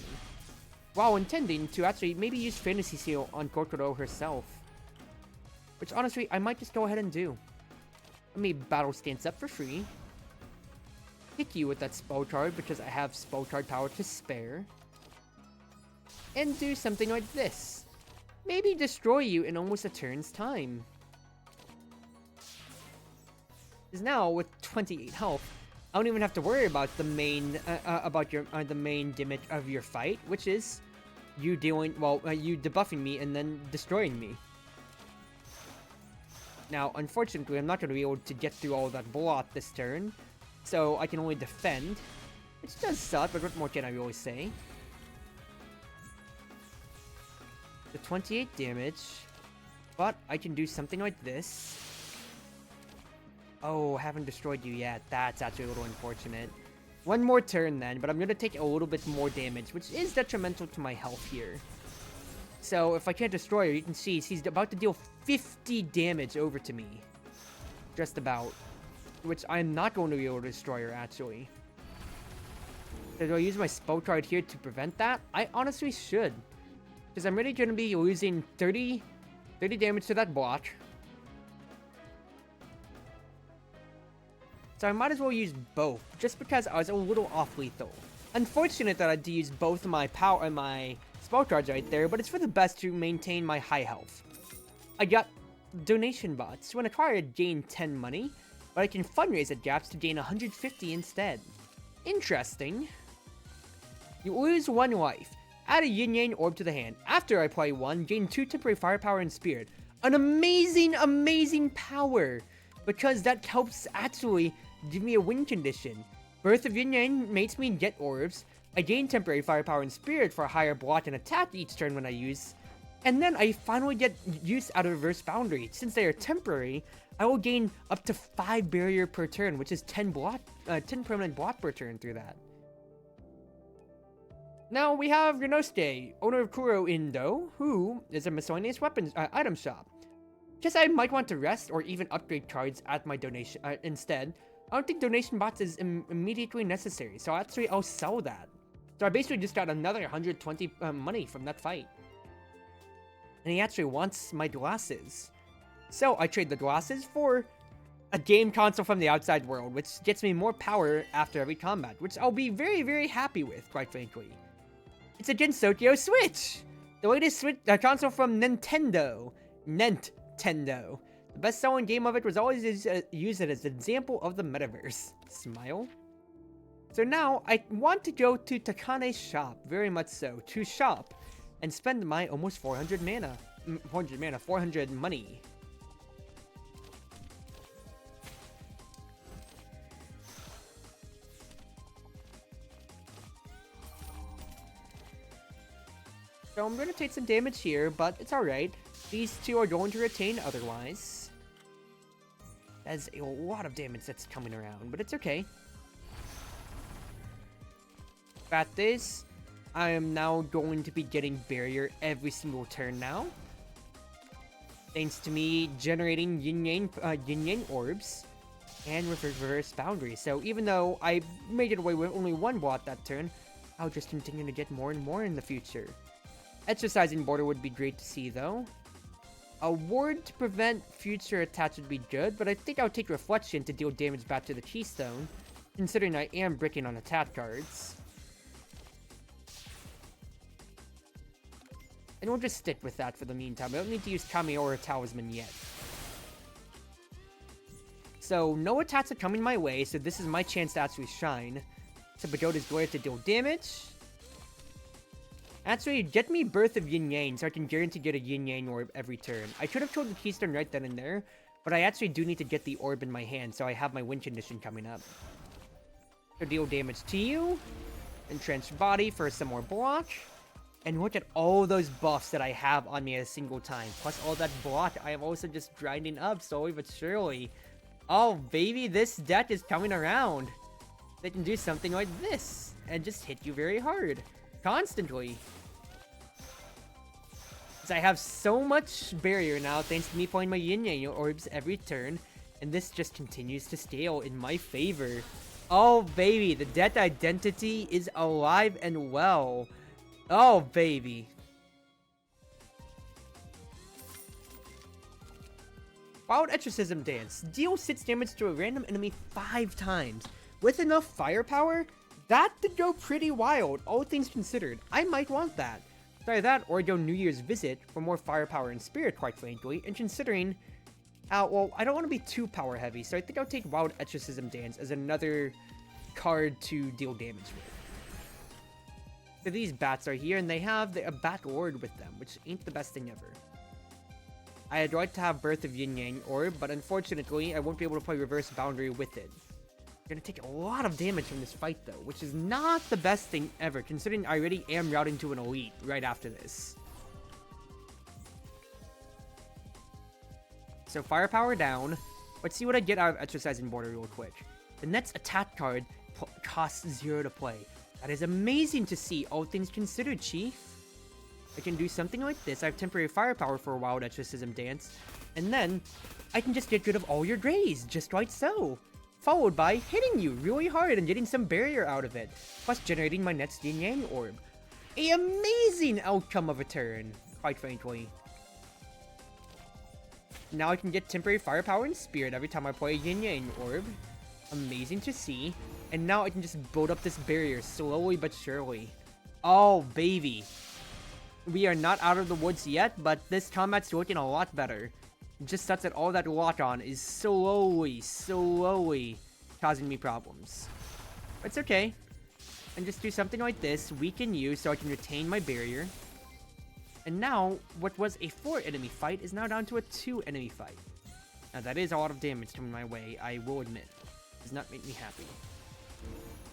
While intending to actually maybe use Fantasy Seal on Kokoro herself. Which, honestly, I might just go ahead and do. Let me Battle Stance up for free. Hit you with that spell card because I have spell card power to spare. And do something like this. Maybe destroy you in almost a turn's time. Because now, with 28 health, I don't even have to worry about the main the main gimmick of your fight, which is you dealing you debuffing me and then destroying me. Now, unfortunately, I'm not going to be able to get through all that block this turn, so I can only defend, which does suck. But what more can I really say? The 28 damage, but I can do something like this. Oh, haven't destroyed you yet. That's actually a little unfortunate. One more turn then, but I'm going to take a little bit more damage, which is detrimental to my health here. So if I can't destroy her, you can see she's about to deal 50 damage over to me. Just about. Which I'm not going to be able to destroy her, actually. So do I use my spell card here to prevent that? I honestly should. Because I'm really going to be losing 30 damage to that block. So I might as well use both, just because I was a little off lethal. Unfortunate that I had to use both my power and my spell cards right there, but it's for the best to maintain my high health. I got donation bots. When acquired, gain 10 money, but I can fundraise at gaps to gain 150 instead. Interesting. You lose 1 life. Add a Yin Yang orb to the hand. After I play 1, gain 2 temporary firepower and spirit. An amazing power! Because that helps actually give me a win condition. Birth of Yin Yang makes me get orbs. I gain temporary firepower and spirit for a higher block and attack each turn when I use. And then I finally get use out of reverse boundary. Since they are temporary, I will gain up to 5 barrier per turn, which is 10 permanent block per turn through that. Now we have Renosuke, owner of Kuro Indo, who is a miscellaneous weapons item shop. Because I might want to rest or even upgrade cards at my donation instead, I don't think donation bots is immediately necessary, so actually I'll sell that. So I basically just got another 120 money from that fight. And he actually wants my glasses. So I trade the glasses for a game console from the outside world, which gets me more power after every combat, which I'll be very, very happy with, quite frankly. It's a Gensokyo Switch! The latest console from Nintendo. Nintendo. The best-selling game of it was always used as an example of the metaverse. Smile? So now, I want to go to Takane's shop, very much so, to shop, and spend my almost 400 money. So I'm going to take some damage here, but it's alright. These two are going to retain otherwise. That's a lot of damage that's coming around, but it's okay. Fact is, I am now going to be getting barrier every single turn now. Thanks to me generating yin-yang orbs and with reverse boundary. So even though I made it away with only one bot that turn, I'll just continue to get more and more in the future. Exercising border would be great to see though. A ward to prevent future attacks would be good, but I think I'll take Reflection to deal damage back to the Keystone, considering I am bricking on attack cards. And we'll just stick with that for the meantime. I don't need to use Kami or a Talisman yet. So, no attacks are coming my way, so this is my chance to actually shine. So Pagoda's Glare to deal damage. Actually, get me Birth of Yin Yang so I can guarantee get a Yin Yang orb every turn. I could have killed the Keystone right then and there, but I actually do need to get the orb in my hand, so I have my win condition coming up. So deal damage to you. Entrenched Body for some more block. And look at all those buffs that I have on me at a single time. Plus all that block I am also just grinding up slowly but surely. Oh baby, this deck is coming around. They can do something like this and just hit you very hard. Constantly. Because I have so much barrier now thanks to me playing my Yin Yang orbs every turn. And this just continues to scale in my favor. Oh baby, the deck identity is alive and well. Oh baby. Wild Exorcism Dance. Deal 6 damage to a random enemy 5 times. With enough firepower, that did go pretty wild, all things considered. I might want that. Try that or go New Year's Visit for more firepower and spirit, quite frankly. And considering, well, I don't want to be too power heavy, so I think I'll take Wild Exorcism Dance as another card to deal damage with. So these bats are here, and they have a Bat Lord with them, which ain't the best thing ever. I'd like to have Birth of Yin Yang Orb, but unfortunately, I won't be able to play Reverse Boundary with it. I'm gonna take a lot of damage from this fight, though, which is not the best thing ever, considering I already am routing to an Elite right after this. So firepower down. Let's see what I get out of Exercising Border real quick. The next attack card costs 0 to play. That is amazing to see, all things considered, Chief. I can do something like this. I have temporary firepower for a Wild Exorcism Dance. And then, I can just get rid of all your Greys, just like so. Followed by hitting you really hard and getting some barrier out of it. Plus generating my next Yin Yang Orb. An amazing outcome of a turn, quite frankly. Now I can get temporary firepower and spirit every time I play a Yin Yang Orb. Amazing to see. And now I can just build up this barrier slowly but surely. Oh, baby. We are not out of the woods yet, but this combat's looking a lot better. Just such that all that lock-on is slowly causing me problems. But it's okay. And just do something like this, weaken you so I can retain my barrier. And now, what was a 4-enemy fight is now down to a 2-enemy fight. Now that is a lot of damage coming my way, I will admit. It does not make me happy.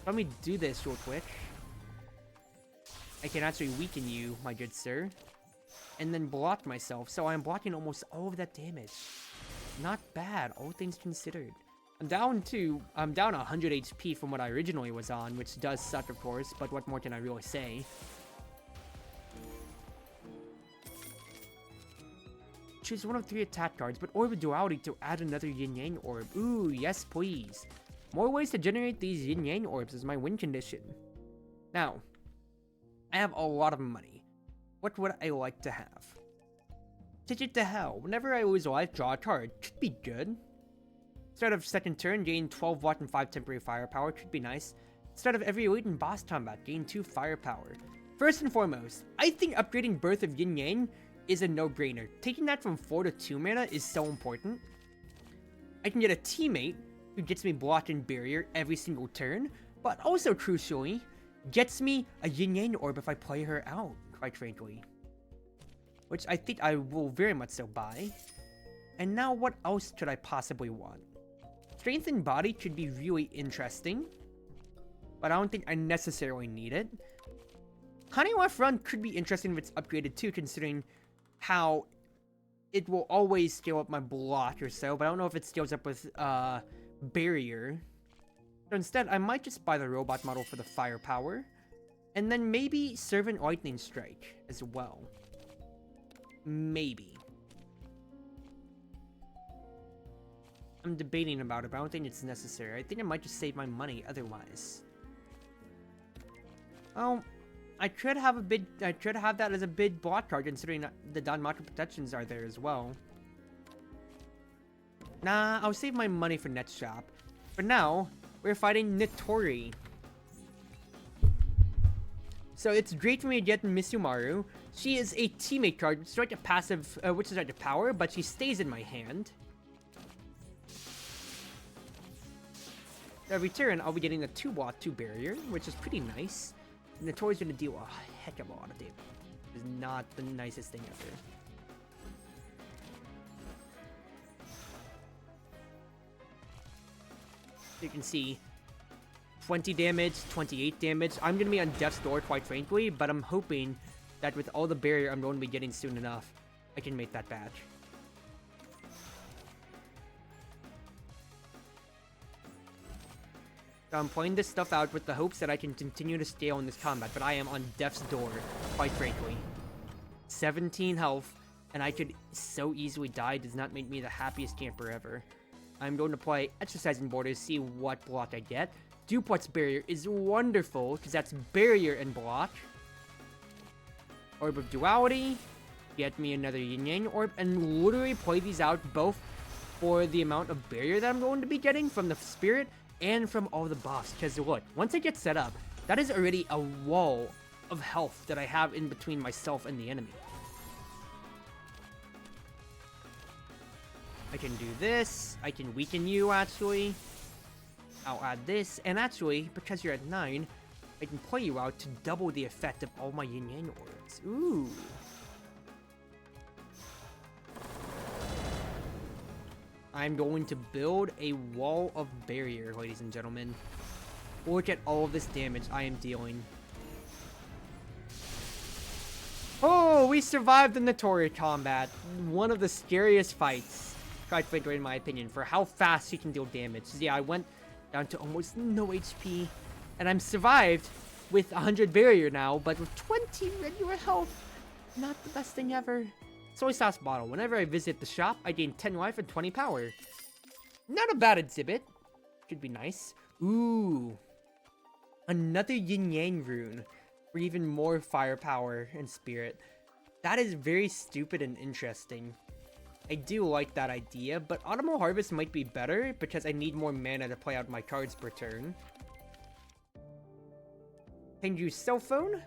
Let me do this real quick. I can actually weaken you, my good sir. And then block myself, so I'm blocking almost all of that damage. Not bad, all things considered. I'm down 100 HP from what I originally was on, which does suck of course, but what more can I really say? Choose one of 3 attack cards, but Orb of Duality to add another Yin Yang Orb. Ooh, yes please. More ways to generate these yin-yang orbs is my win condition. Now, I have a lot of money. What would I like to have? Ticket to Hell. Whenever I lose a life, draw a card. Should be good. Start of second turn, gain 12 watt and 5 temporary firepower. Should be nice. Start of every elite and boss combat, gain 2 firepower. First and foremost, I think upgrading Birth of Yin Yang is a no-brainer. Taking that from 4 to 2 mana is so important. I can get a teammate who gets me blocked and barrier every single turn, but also crucially, gets me a Yin Yang orb if I play her out, quite frankly. Which I think I will very much so buy. And now what else could I possibly want? Strength and Body could be really interesting, but I don't think I necessarily need it. Honeywell Run could be interesting if it's upgraded too, considering how it will always scale up my block or so, but I don't know if it scales up with barrier. So instead, I might just buy the robot model for the firepower, and then maybe Servant Lightning Strike as well. Maybe. I'm debating about it, but I don't think it's necessary. I think I might just save my money otherwise. Well, I could have that as a bid block card, considering the Danmaku protections are there as well. Nah, I'll save my money for next shop. For now, we're fighting Nitori. So it's great for me to get Misumaru. She is a teammate card, which is like a passive, which is like a power, but she stays in my hand. Every turn, I'll be getting a 2 watt 2 barrier, which is pretty nice. And Nitori's gonna deal a heck of a lot of damage. It's not the nicest thing ever. You can see 20 damage, 28 damage. I'm gonna be on death's door, quite frankly, but I'm hoping that with all the barrier I'm going to be getting soon enough, I can make that back. So I'm playing this stuff out with the hopes that I can continue to scale in this combat, but I am on death's door, quite frankly. 17 health, and I could so easily die. Does not make me the happiest camper ever. I'm going to play Exercising Borders, see what block I get. Duplex Barrier is wonderful, because that's barrier and block. Orb of Duality, get me another Yin Yang Orb, and literally play these out both for the amount of barrier that I'm going to be getting from the Spirit and from all the buffs. Because look, once I get set up, that is already a wall of health that I have in between myself and the enemy. I can do this. I can weaken you, actually. I'll add this. And actually, because you're at 9, I can play you out to double the effect of all my Yin Yang orbs. Ooh. I'm going to build a wall of barrier, ladies and gentlemen. Look at all of this damage I am dealing. Oh, we survived the Nitori combat. One of the scariest fights, quite frankly, in my opinion, for how fast he can deal damage. Yeah, I went down to almost no HP, and I'm survived with 100 barrier now, but with 20 regular health. Not the best thing ever. Soy sauce bottle. Whenever I visit the shop, I gain 10 life and 20 power. Not a bad exhibit. Could be nice. Ooh. Another Yin Yang rune for even more firepower and spirit. That is very stupid and interesting. I do like that idea, but Autumnal Harvest might be better because I need more mana to play out my cards per turn. Can use Cell Phone,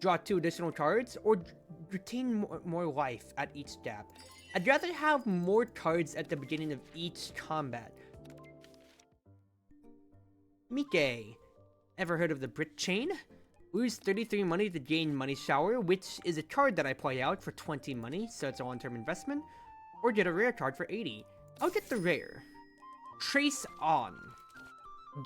draw 2 additional cards, or retain more life at each step. I'd rather have more cards at the beginning of each combat. Mike. Ever heard of the Brick Chain? Lose 33 money to gain Money Shower, which is a card that I play out for 20 money, so it's a long-term investment. Or get a rare card for 80. I'll get the rare. Trace On.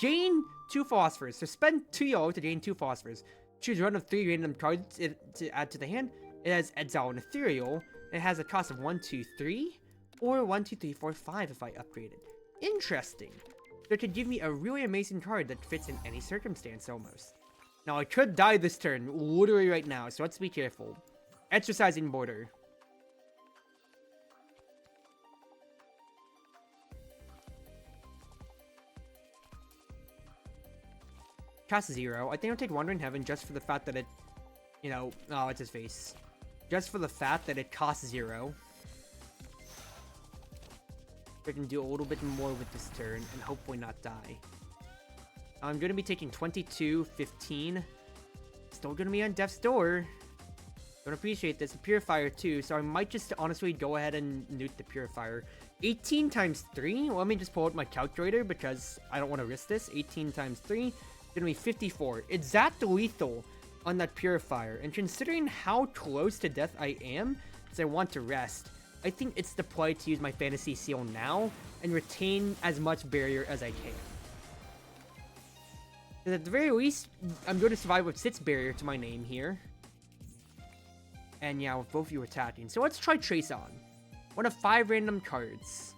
Gain 2 phosphors, so spend 2 yellow to gain 2 phosphors. Choose one of 3 random cards to add to the hand. It has Exile and Ethereal. It has a cost of 1, 2, 3, or 1, 2, 3, 4, 5 if I upgrade it. Interesting. So it could give me a really amazing card that fits in any circumstance almost. Now I could die this turn, literally right now, so let's be careful. Exercising Border. costs 0. I think I'll take Wandering Heaven just for the fact that it, you know, oh, it's his face. Just for the fact that it costs 0. I can do a little bit more with this turn and hopefully not die. I'm going to be taking 22, 15. Still going to be on Death's Door. Don't appreciate this. A Purifier too, so I might just honestly go ahead and nuke the Purifier. 18 times 3? Let me just pull out my calculator because I don't want to risk this. 18 times 3 is going to be 54. It's that lethal on that Purifier. And considering how close to death I am, because I want to rest, I think it's the play to use my Fantasy Seal now and retain as much barrier as I can. Because at the very least, I'm going to survive with 6 barrier to my name here. And yeah, with both of you attacking. So let's try Trace On. One of 5 random cards.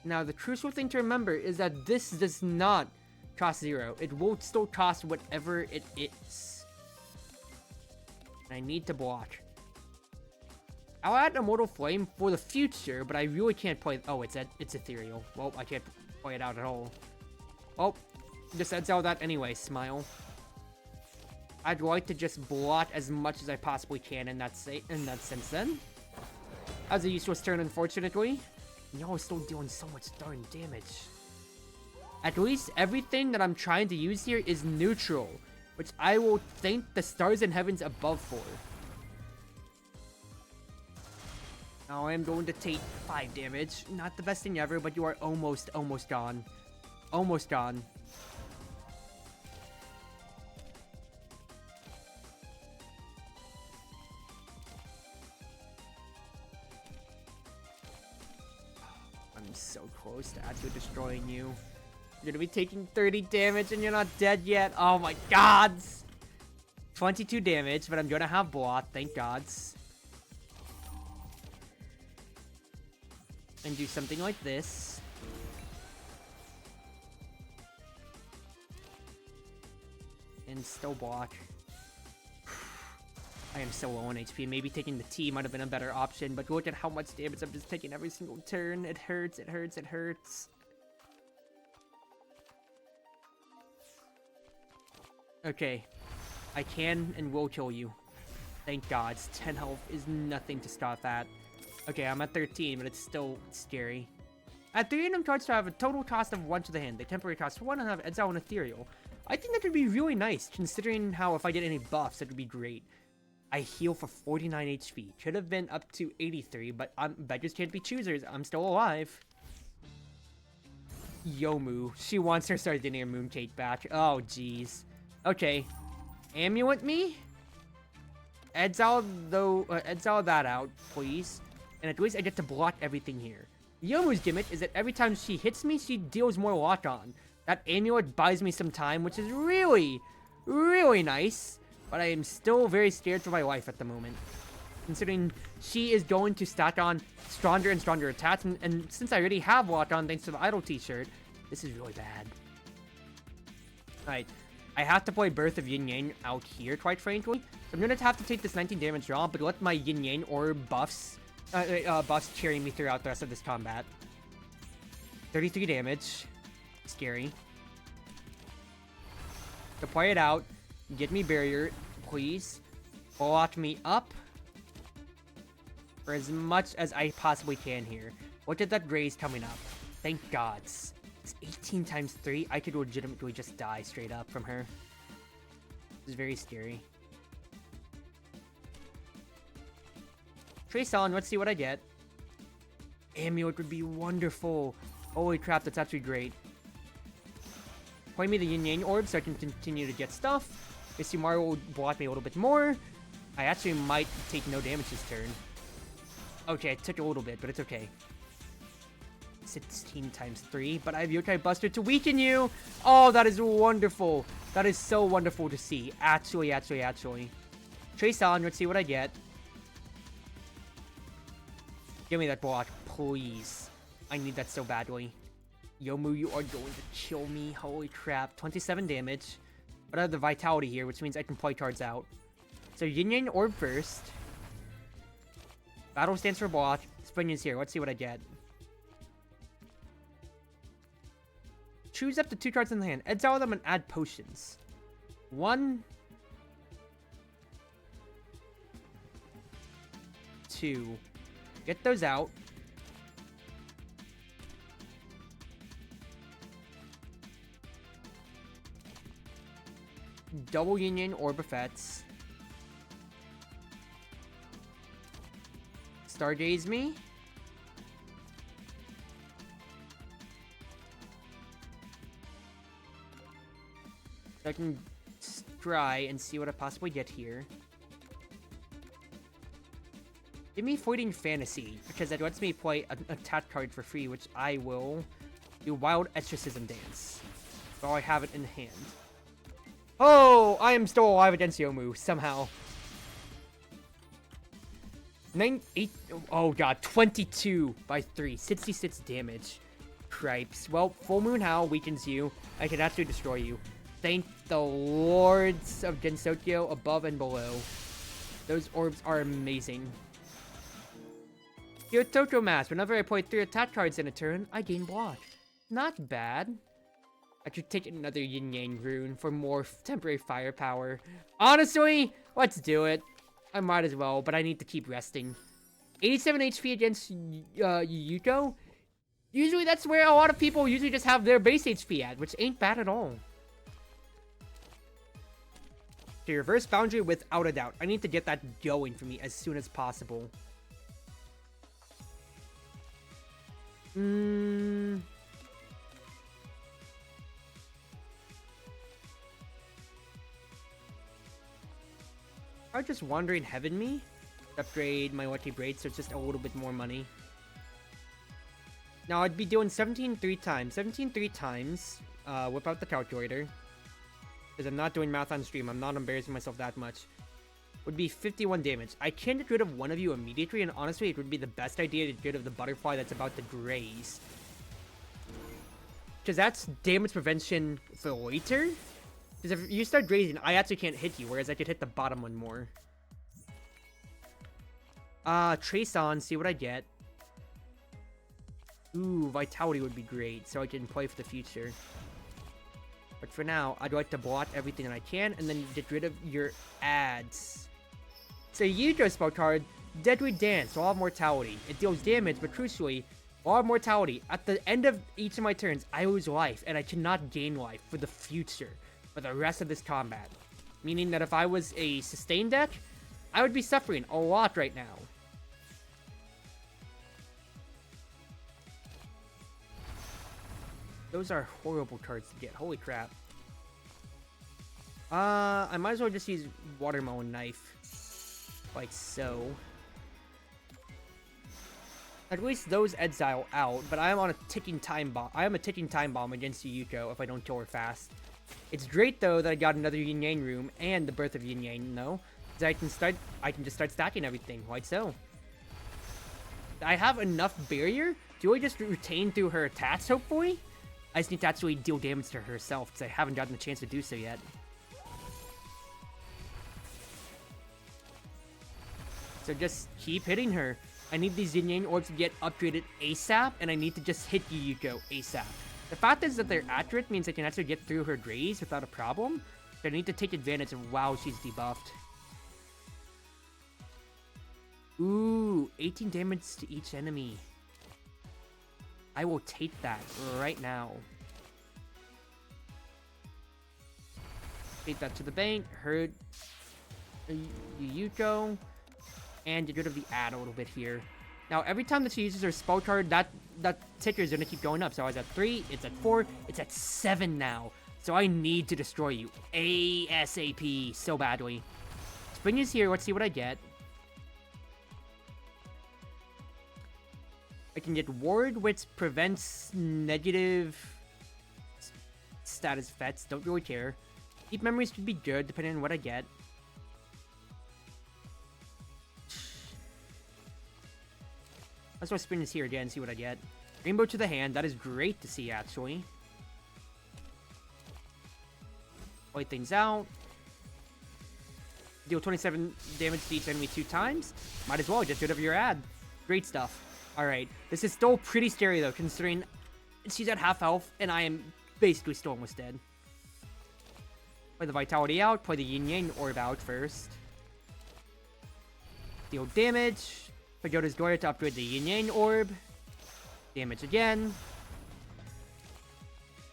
Now, the crucial thing to remember is that this does not cost 0. It will still cost whatever it is. And I need to block. I'll add Immortal Flame for the future, but I really can't play... Oh, it's ethereal. Well, I can't play it out at all. Oh, just exile that anyway, smile. I'd like to just block as much as I possibly can in that sense then. As a useless turn, unfortunately. Y'all are still doing so much darn damage. At least everything that I'm trying to use here is neutral, which I will thank the stars and heavens above for. Now I am going to take 5 damage. Not the best thing ever, but you are almost gone. Almost gone. I'm so close to actually destroying you. You're gonna be taking 30 damage and you're not dead yet. Oh my gods! 22 damage, but I'm gonna have block, thank gods. And do something like this. And still block. I am so low on HP. Maybe taking the T might have been a better option, but look at how much damage I'm just taking every single turn. It hurts, it hurts, it hurts. Okay. I can and will kill you. Thank God. 10 health is nothing to scoff at. Okay, I'm at 13, but it's still scary. At 3 random cards to have a total cost of 1 to the hand. They temporary cost 1 and have Exile and Ethereal. I think that would be really nice, considering how if I get any buffs, that would be great. I heal for 49 HP. Could have been up to 83, but beggars can't be choosers. I'm still alive. Yomu. She wants her Sardinia Mooncake back. Oh, jeez. Okay. Amulet me? Exile that out, please. And at least I get to block everything here. Yomu's gimmick is that every time she hits me, she deals more lock-on. That amulet buys me some time, which is really, really nice. But I am still very scared for my life at the moment. Considering she is going to stack on stronger and stronger attacks. And since I already have lock-on thanks to the Idol t-shirt, this is really bad. Alright. I have to play Birth of Yin Yang out here, quite frankly. So I'm going to have to take this 19 damage draw, but let my Yin Yang orb buffs carry me throughout the rest of this combat. 33 damage. Scary. To play it out, get me barrier, please. Block me up for as much as I possibly can here. Look at that graze coming up. Thank gods. It's 18 times 3. I could legitimately just die straight up from her. This is very scary. Trace on, let's see what I get. Amulet would be wonderful. Holy crap, that's actually great. Play me the Yin Yang Orb so I can continue to get stuff. Mario will block me a little bit more. I actually might take no damage this turn. Okay, it took a little bit, but it's okay. 16 times 3, but I have Yokai Buster to weaken you! Oh, that is wonderful! That is so wonderful to see. Actually. Trace on, let's see what I get. Give me that block, please. I need that so badly. Yomu, you are going to kill me. Holy crap. 27 damage. But I have the Vitality here, which means I can play cards out. So Yin Yang Orb first. Battle stands for block. Spring is here. Let's see what I get. choose up to 2 cards in the hand. Exile them and add potions. 1, 2. Get those out. Double Union or Buffets. Stargaze me. So I can try and see what I possibly get here. Give me Fleeting Fantasy, because that lets me play a tap card for free, which I will do Wild Exorcism Dance. While I have it in hand. Oh, I am still alive against Yomu, somehow. 8, oh god, 22 by 3, 66 damage. Cripes. Well, Full Moon Howl weakens you. I can actually destroy you. Thank the Lords of Gensokyo above and below. Those orbs are amazing. Kyoto Mask. Whenever I play 3 attack cards in a turn, I gain block. Not bad. I should take another Yin Yang rune for more temporary firepower. Honestly, let's do it. I might as well, but I need to keep resting. 87 HP against Yuko. Usually that's where a lot of people usually just have their base HP at, which ain't bad at all. Okay, reverse boundary without a doubt. I need to get that going for me as soon as possible. I'm just Wandering Heaven me. Upgrade my Lucky Braid so it's just a little bit more money. Now I'd be doing 17 3 times. 17 3 times. Whip out the calculator. Because I'm not doing math on stream. I'm not embarrassing myself that much. Would be 51 damage. I can get rid of one of you immediately, and honestly, it would be the best idea to get rid of the butterfly that's about to graze. Because that's damage prevention for later. Because if you start grazing, I actually can't hit you, whereas I could hit the bottom one more. Trace on, see what I get. Ooh, Vitality would be great, so I can play for the future. But for now, I'd like to block everything that I can, and then get rid of your ads. So Yujo spell card, Deadly Dance, Law of Mortality. It deals damage, but crucially, Law of Mortality. At the end of each of my turns, I lose life, and I cannot gain life for the future, for the rest of this combat. Meaning that if I was a sustain deck, I would be suffering a lot right now. Those are horrible cards to get. Holy crap. I might as well just use Watermelon Knife. Like so. At least those exile out, but I am on a ticking time bomb. I am a ticking time bomb against Yuko if I don't kill her fast. It's great though that I got another Yin Yang room and the Birth of Yin Yang though. Because I can just start stacking everything, like so. I have enough barrier to really just retain through her attacks, hopefully. I just need to actually deal damage to herself, because I haven't gotten the chance to do so yet. So just keep hitting her. I need these Yin Yang orbs to get upgraded ASAP, and I need to just hit Yuko ASAP. The fact is that they're accurate means I can actually get through her graze without a problem. So I need to take advantage of while she's debuffed. Ooh, 18 damage to each enemy. I will take that right now. Take that to the bank. Hurt Yuko. And get rid of the ad a little bit here. Now, every time that she uses her spell card, that ticker is going to keep going up. So I was at 3, it's at 4, it's at 7 now. So I need to destroy you ASAP so badly. Spring is here. Let's see what I get. I can get Ward, which prevents negative status effects. Don't really care. Deep Memories could be good, depending on what I get. Let's go spin this here again and see what I get. Rainbow to the hand. That is great to see, actually. White things out. Deal 27 damage to each enemy 2 times. Might as well get rid of your ad. Great stuff. Alright. This is still pretty scary, though, considering she's at half health, and I am basically still almost dead. Play the Vitality out, play the Yin Yang Orb out first. Deal damage. Pagoda's Glory to upgrade the Yin Yang Orb. Damage again.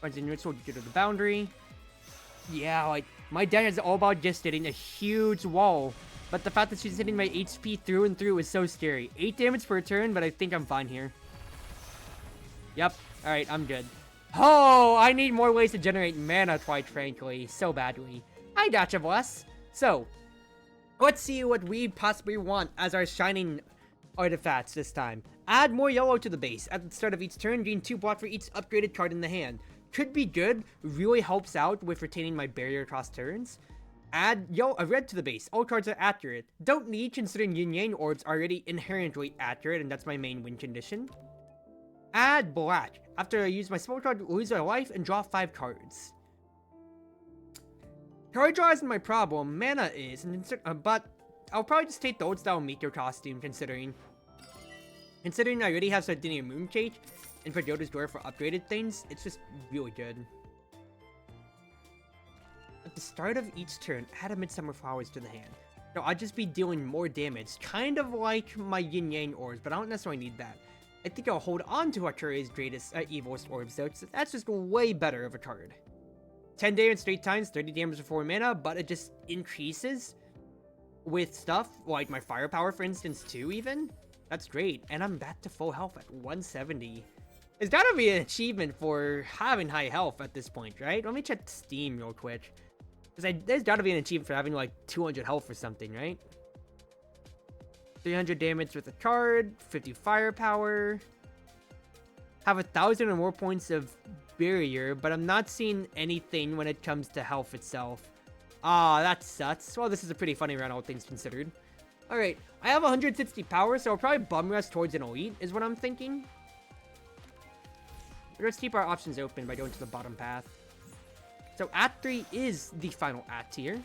Runs in neutral due to the boundary. Yeah, like, my deck is all about just hitting a huge wall. But the fact that she's hitting my HP through and through is so scary. 8 damage per turn, but I think I'm fine here. Yep. Alright, I'm good. Oh, I need more ways to generate mana, quite frankly. So badly. I gotcha, boss. So, let's see what we possibly want as our shining artifacts this time. Add more yellow to the base. At the start of each turn, gain 2 block for each upgraded card in the hand. Could be good. Really helps out with retaining my barrier across turns. Add a red to the base. All cards are accurate. Don't need, considering Yin Yang Orbs are already inherently accurate, and that's my main win condition. Add black. After I use my spell card, lose my life and draw 5 cards. Card draw isn't my problem, mana is, but I'll probably just take the old style Meteor costume, considering I already have Sardinia Mooncake and Pagoda's Door for upgraded things. It's just really good. At the start of each turn, add a Midsummer Flowers to the hand. So I'll just be dealing more damage, kind of like my Yin Yang Orbs, but I don't necessarily need that. I think I'll hold on to Arturia's greatest, evilest orbs though, because that's just way better of a card. 10 damage 3 times, 30 damage before mana, but it just increases with stuff like my firepower, for instance, too, even. That's great, and I'm back to full health at 170. There's gotta be an achievement for having high health at this point, right? Let me check Steam real quick. Because there's gotta be an achievement for having like 200 health or something, right? 300 damage with a card, 50 firepower. Have 1,000 or more points of barrier, but I'm not seeing anything when it comes to health itself. Ah, that sucks. Well, this is a pretty funny round, all things considered. Alright, I have 160 power, so I'll probably bum rush towards an elite, is what I'm thinking. But let's keep our options open by going to the bottom path. So Act 3 is the final Act here.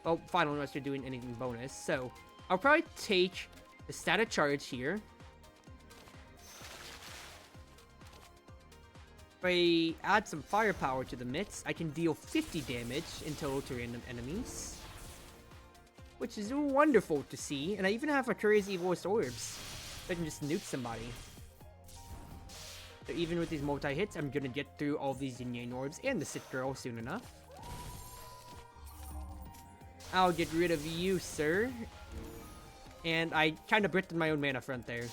Well, final unless you're doing anything bonus. So I'll probably take the static charge here. If I add some firepower to the mitts, I can deal 50 damage in total to random enemies. Which is wonderful to see. And I even have Arturia's evilest orbs. So I can just nuke somebody. So even with these multi-hits, I'm gonna get through all these Yin Yang Orbs and the Sit Girl soon enough. I'll get rid of you, sir. And I kind of bricked my own mana front there.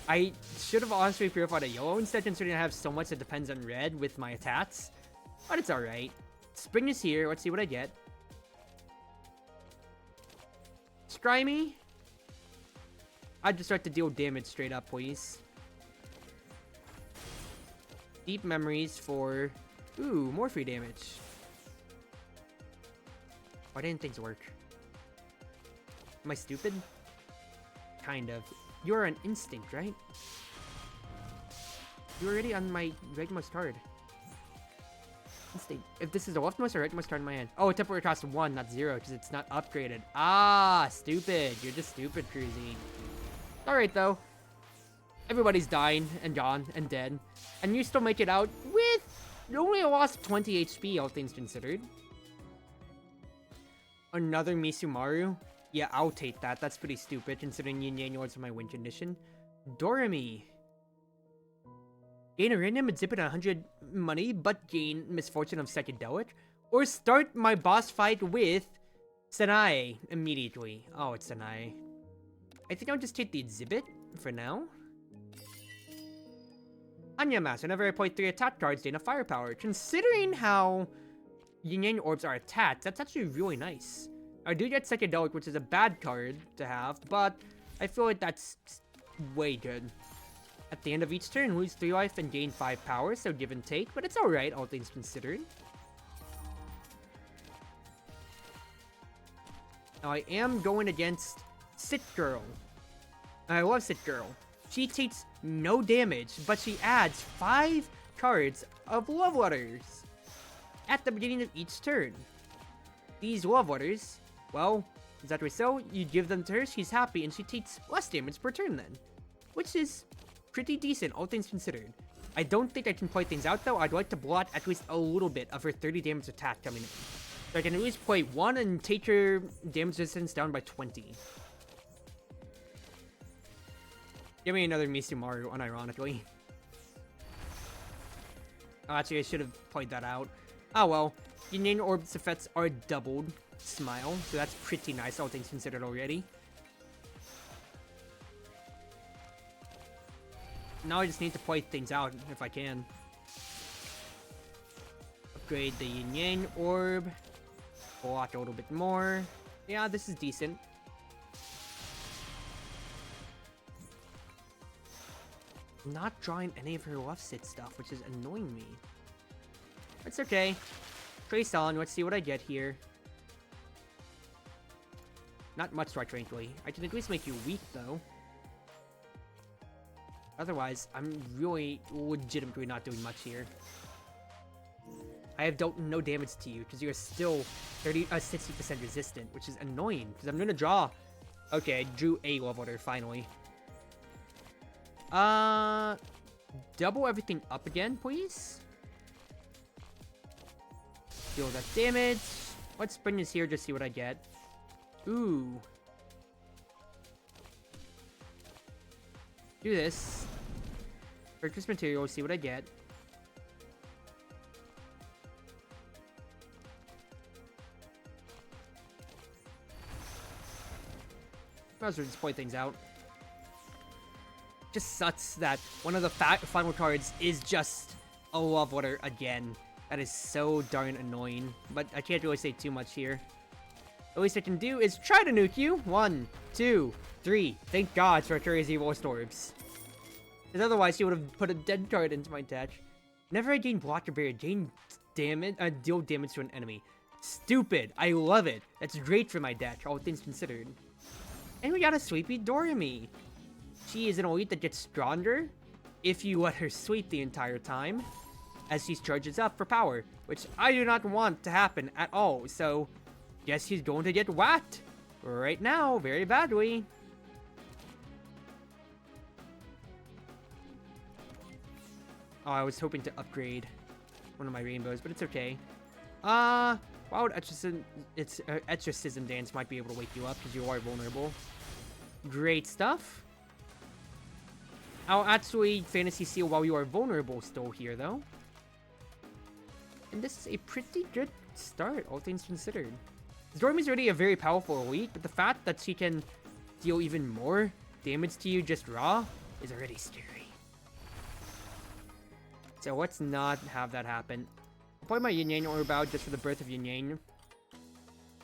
I should have honestly purified a yellow instead, considering I have so much that depends on red with my attacks. But it's alright. Spring is here. Let's see what I get. Scry. I'd just start to deal damage straight up, please. Deep Memories for... Ooh, more free damage. Why didn't things work? Am I stupid? Kind of. You're an instinct, right? You're already on my rightmost card. Instinct. If this is the leftmost or rightmost card in my hand. Oh, temporary cost 1, not 0, because it's not upgraded. Ah, stupid. You're just stupid, Cruzy. Alright, though. Everybody's dying and gone and dead. And you still make it out with only a loss of 20 HP, all things considered. Another Misumaru? Yeah, I'll take that. That's pretty stupid, considering Yin Yang Orbs are my win condition. Doremi. Gain a random exhibit 100 money, but gain Misfortune of Psychedelic. Or start my boss fight with Sanae immediately. Oh, it's Sanae. I think I'll just take the exhibit for now. Anya Mask. Whenever I play 3 attack cards, gain a firepower. Considering how Yin Yang Orbs are attached, that's actually really nice. I do get Psychedelic, which is a bad card to have, but I feel like that's way good. At the end of each turn, lose 3 life and gain 5 power, so give and take, but it's alright, all things considered. Now, I am going against Sit Girl. I love Sit Girl. She takes no damage, but she adds 5 cards of Love Letters at the beginning of each turn. These Love Letters, well, exactly so, you give them to her, she's happy, and she takes less damage per turn then. Which is pretty decent, all things considered. I don't think I can play things out, though. I'd like to blot at least a little bit of her 30 damage attack coming in. So I can at least play 1 and take her damage resistance down by 20. Give me another Misumaru, unironically. Oh, actually, I should have played that out. Oh well. Yin Orb's effects are doubled. Smile. So that's pretty nice, all things considered already. Now I just need to play things out if I can. Upgrade the Yin Yang Orb. Block a little bit more. Yeah, this is decent. Not drawing any of her left sit stuff, which is annoying me. It's okay. Trace on, let's see what I get here. Not much, frankly. I can at least make you weak, though. Otherwise, I'm really legitimately not doing much here. I have dealt no damage to you, because you are still 60% resistant, which is annoying, because I'm going to draw... Okay, I drew a leveler, finally. Double everything up again, please. Deal that damage. Let's bring this here, just see what I get. Ooh. Do this. Purchase materials, see what I get. Might as well just play things out. Just sucks that one of the final cards is just a love letter again. That is so darn annoying, but I can't really say too much here. The least I can do is try to nuke you. 1, 2, 3. Thank God Chartreuse Evil Orbs. Because otherwise she would have put a dead card into my deck. Whenever I gain blocker barrier, gain damage, deal damage to an enemy. Stupid. I love it. That's great for my deck, all things considered. And we got a Sweepy Doremi. She is an elite that gets stronger if you let her sweep the entire time, as she charges up for power, which I do not want to happen at all, so guess she's going to get whacked right now, very badly. Oh, I was hoping to upgrade one of my rainbows, but it's okay. Wild Exorcism Dance might be able to wake you up because you are vulnerable. Great stuff. I'll actually Fantasy Seal while you are vulnerable still here, though. And this is a pretty good start, all things considered. Doremi's already a very powerful elite, but the fact that she can deal even more damage to you just raw is already scary. So let's not have that happen. I'll play my Yin Yang Orb out just for the birth of Yin Yang.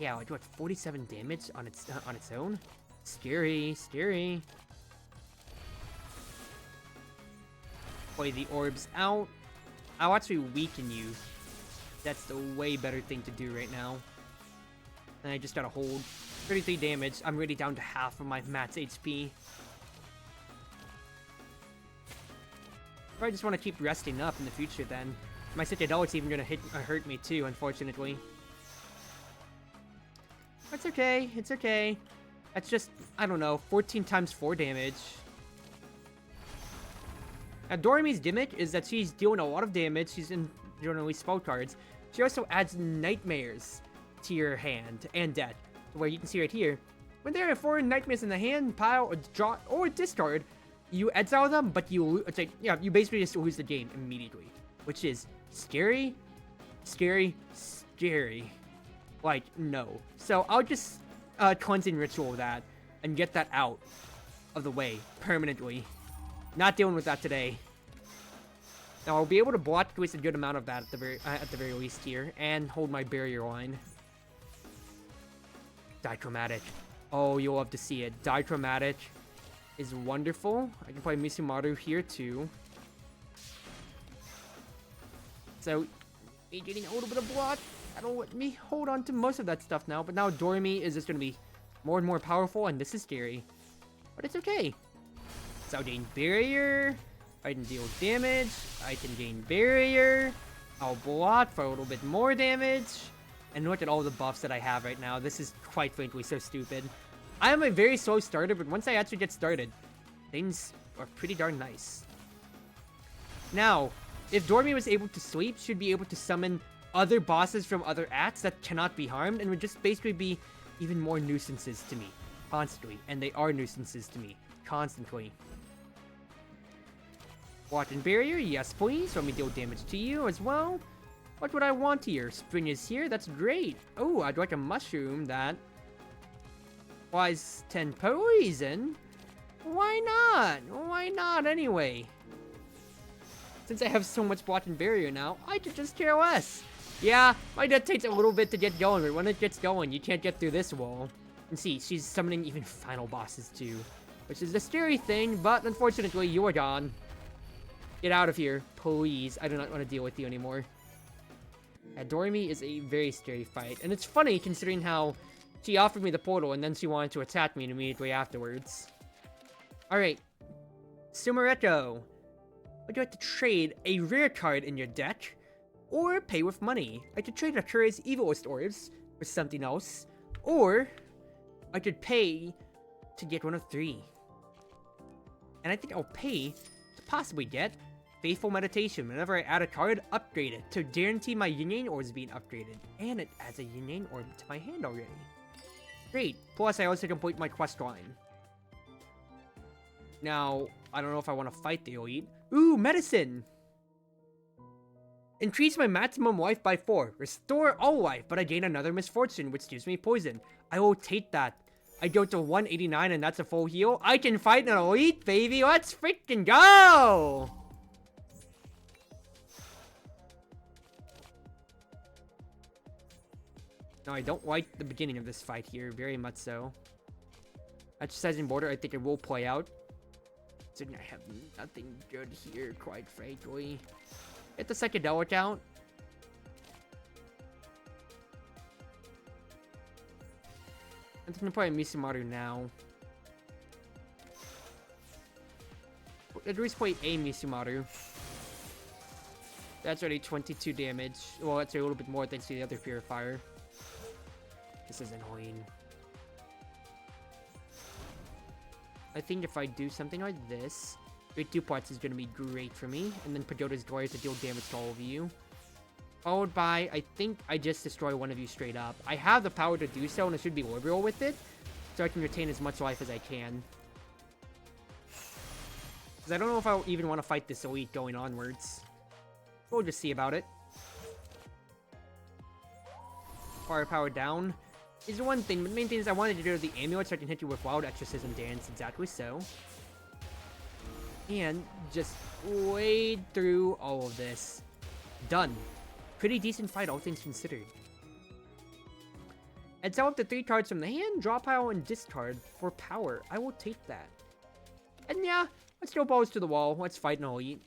Yeah, I do like 47 damage on its own. Scary, scary. Play the orbs out. I'll actually weaken you. That's the way better thing to do right now. And I just gotta hold 33 damage. I'm already down to half of my max HP. I just want to keep resting up in the future then. My Citadel's even gonna hurt me too, unfortunately. It's okay, it's okay. That's just, I don't know, 14 times 4 damage. Now, Doremi's gimmick is that she's dealing a lot of damage. She's in generally spell cards. She also adds nightmares to your hand and deck. Where you can see right here, when there are 4 nightmares in the hand, pile, or draw, or discard, you exile them, but you you basically just lose the game immediately, which is scary, scary, scary. Like, no. So I'll just cleansing ritual that and get that out of the way permanently. Not dealing with that today. Now I'll be able to block at least a good amount of that at the very least here, and hold my barrier line. Dichromatic. Oh, you'll love to see it. Dichromatic is wonderful. I can play Misumaru here too. So, me getting a little bit of block, that'll let me hold on to most of that stuff now. But now Doremi is just going to be more and more powerful, and this is scary. But it's okay. So I'll gain barrier. I can deal damage. I can gain barrier. I'll block for a little bit more damage. And look at all the buffs that I have right now. This is quite frankly so stupid. I am a very slow starter, but once I actually get started, things are pretty darn nice. Now, if Dormy was able to sleep, she'd be able to summon other bosses from other acts that cannot be harmed and would just basically be even more nuisances to me. Constantly. And they are nuisances to me. Constantly. Water Barrier, yes please. Let me deal damage to you as well. What would I want here? Spring is here, that's great. Oh, I'd like a mushroom that applies 10 poison. Why not? Why not anyway? Since I have so much Water Barrier now, I could just care less. Yeah, my death takes a little bit to get going, but when it gets going, you can't get through this wall. And see, she's summoning even final bosses too. Which is a scary thing, but unfortunately, you are gone. Get out of here, please. I do not want to deal with you anymore. Yeah, Dormy is a very scary fight. And it's funny considering how she offered me the portal and then she wanted to attack me immediately afterwards. Alright. Sumaretto. Would you like to trade a rare card in your deck? Or pay with money? I could trade Chartreuse Evilest Orbs for something else. Or I could pay to get one of 3. And I think I'll pay to possibly get Faithful Meditation. Whenever I add a card, upgrade it to guarantee my Yin Orbs being upgraded. And it adds a Yin Orb to my hand already. Great. Plus, I also complete my quest line. Now, I don't know if I want to fight the elite. Ooh, medicine! Increase my maximum life by 4. Restore all life, but I gain another misfortune, which gives me poison. I will take that. I go to 189 and that's a full heal. I can fight an elite, baby! Let's freaking go! No, I don't like the beginning of this fight here, very much so. Exercising border, I think it will play out. So I have nothing good here, quite frankly. Get the psychedelic out. I'm gonna play a Misumaru now. At least play a Misumaru. That's already 22 damage. Well, that's a little bit more thanks to the other Purifier. This is annoying. I think if I do something like this, Great 2 parts is going to be great for me. And then Pagoda's Glory to deal damage to all of you. Followed by, I think I just destroy one of you straight up. I have the power to do so, and I should be liberal with it. So I can retain as much life as I can. Because I don't know if I even want to fight this elite going onwards. We'll just see about it. Firepower down is one thing, but the main thing is I wanted to get rid of the amulet so I can hit you with Wild Exorcism Dance, exactly so. And just wade through all of this. Done. Pretty decent fight, all things considered. Exile up to 3 cards from the hand, draw pile, and discard for power. I will take that. And yeah, let's throw balls to the wall. Let's fight an elite.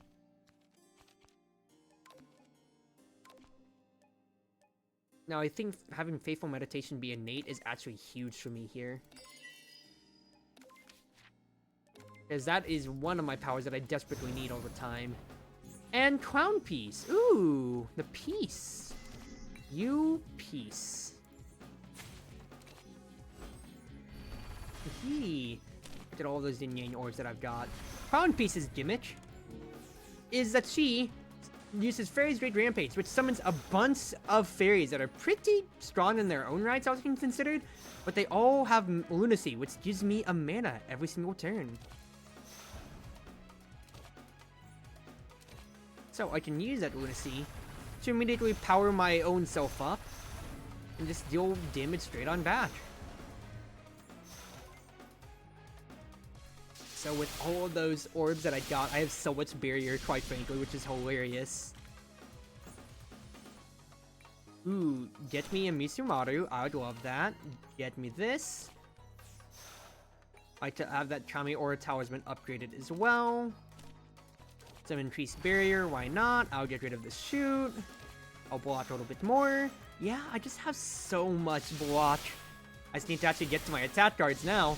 Now, I think having Faithful Meditation be innate is actually huge for me here. Because that is one of my powers that I desperately need over time. And Crown Piece. Ooh, the piece. You piece. Look at all those yin-yang orbs that I've got. Crown Piece's gimmick is that she uses Fairy's Great Rampage, which summons a bunch of fairies that are pretty strong in their own rights, all things considered, but they all have lunacy, which gives me a mana every single turn. So I can use that lunacy to immediately power my own self up and just deal damage straight on back. So with all of those orbs that I got, I have so much barrier, quite frankly, which is hilarious. Ooh, get me a Misumaru. I would love that. Get me this. I like to have that Kami Aura Talisman upgraded as well. Some increased barrier, why not? I'll get rid of the shoot. I'll block a little bit more. Yeah, I just have so much block. I just need to actually get to my attack cards now.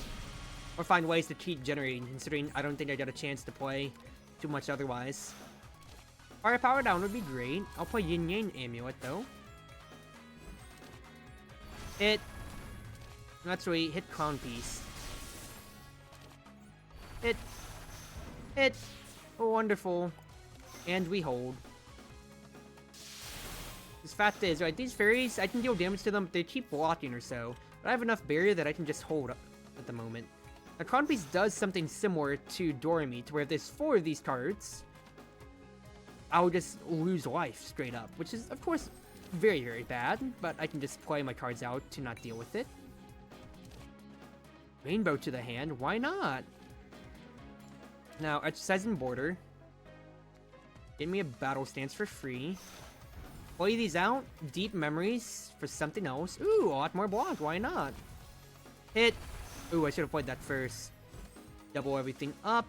Or find ways to keep generating, considering I don't think I got a chance to play too much otherwise. Firepower down would be great. I'll play Yin Yang Amulet though. Hit. Actually, hit Crown Piece. Hit. Hit. Oh, wonderful. And we hold. This fact is, right, these fairies, I can deal damage to them, they keep blocking or so. But I have enough barrier that I can just hold at the moment. Now, Chrono Piece does something similar to Doremi, to where if there's 4 of these cards, I'll just lose life straight up, which is, of course, very, very bad, but I can just play my cards out to not deal with it. Rainbow to the hand, why not? Now, Exercising Border. Get me a Battle Stance for free. Play these out. Deep Memories for something else. Ooh, a lot more block, why not? Hit. Ooh, I should have played that first. Double everything up.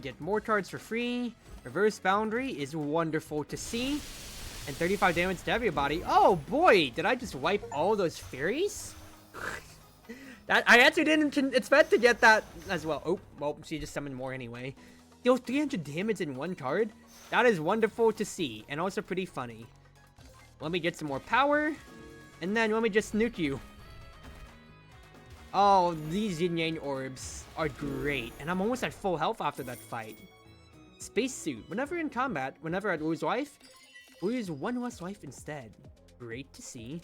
Get more cards for free. Reverse Boundary is wonderful to see. And 35 damage to everybody. Oh boy, did I just wipe all those fairies? That I actually didn't expect to get that as well. Oh, well, she just summoned more anyway. Deal 300 damage in one card? That is wonderful to see, and also pretty funny. Let me get some more power, and then let me just nuke you. Oh, these Yin Yang orbs are great, and I'm almost at full health after that fight. Spacesuit. Whenever in combat, whenever I lose life, lose 1 less life instead. Great to see.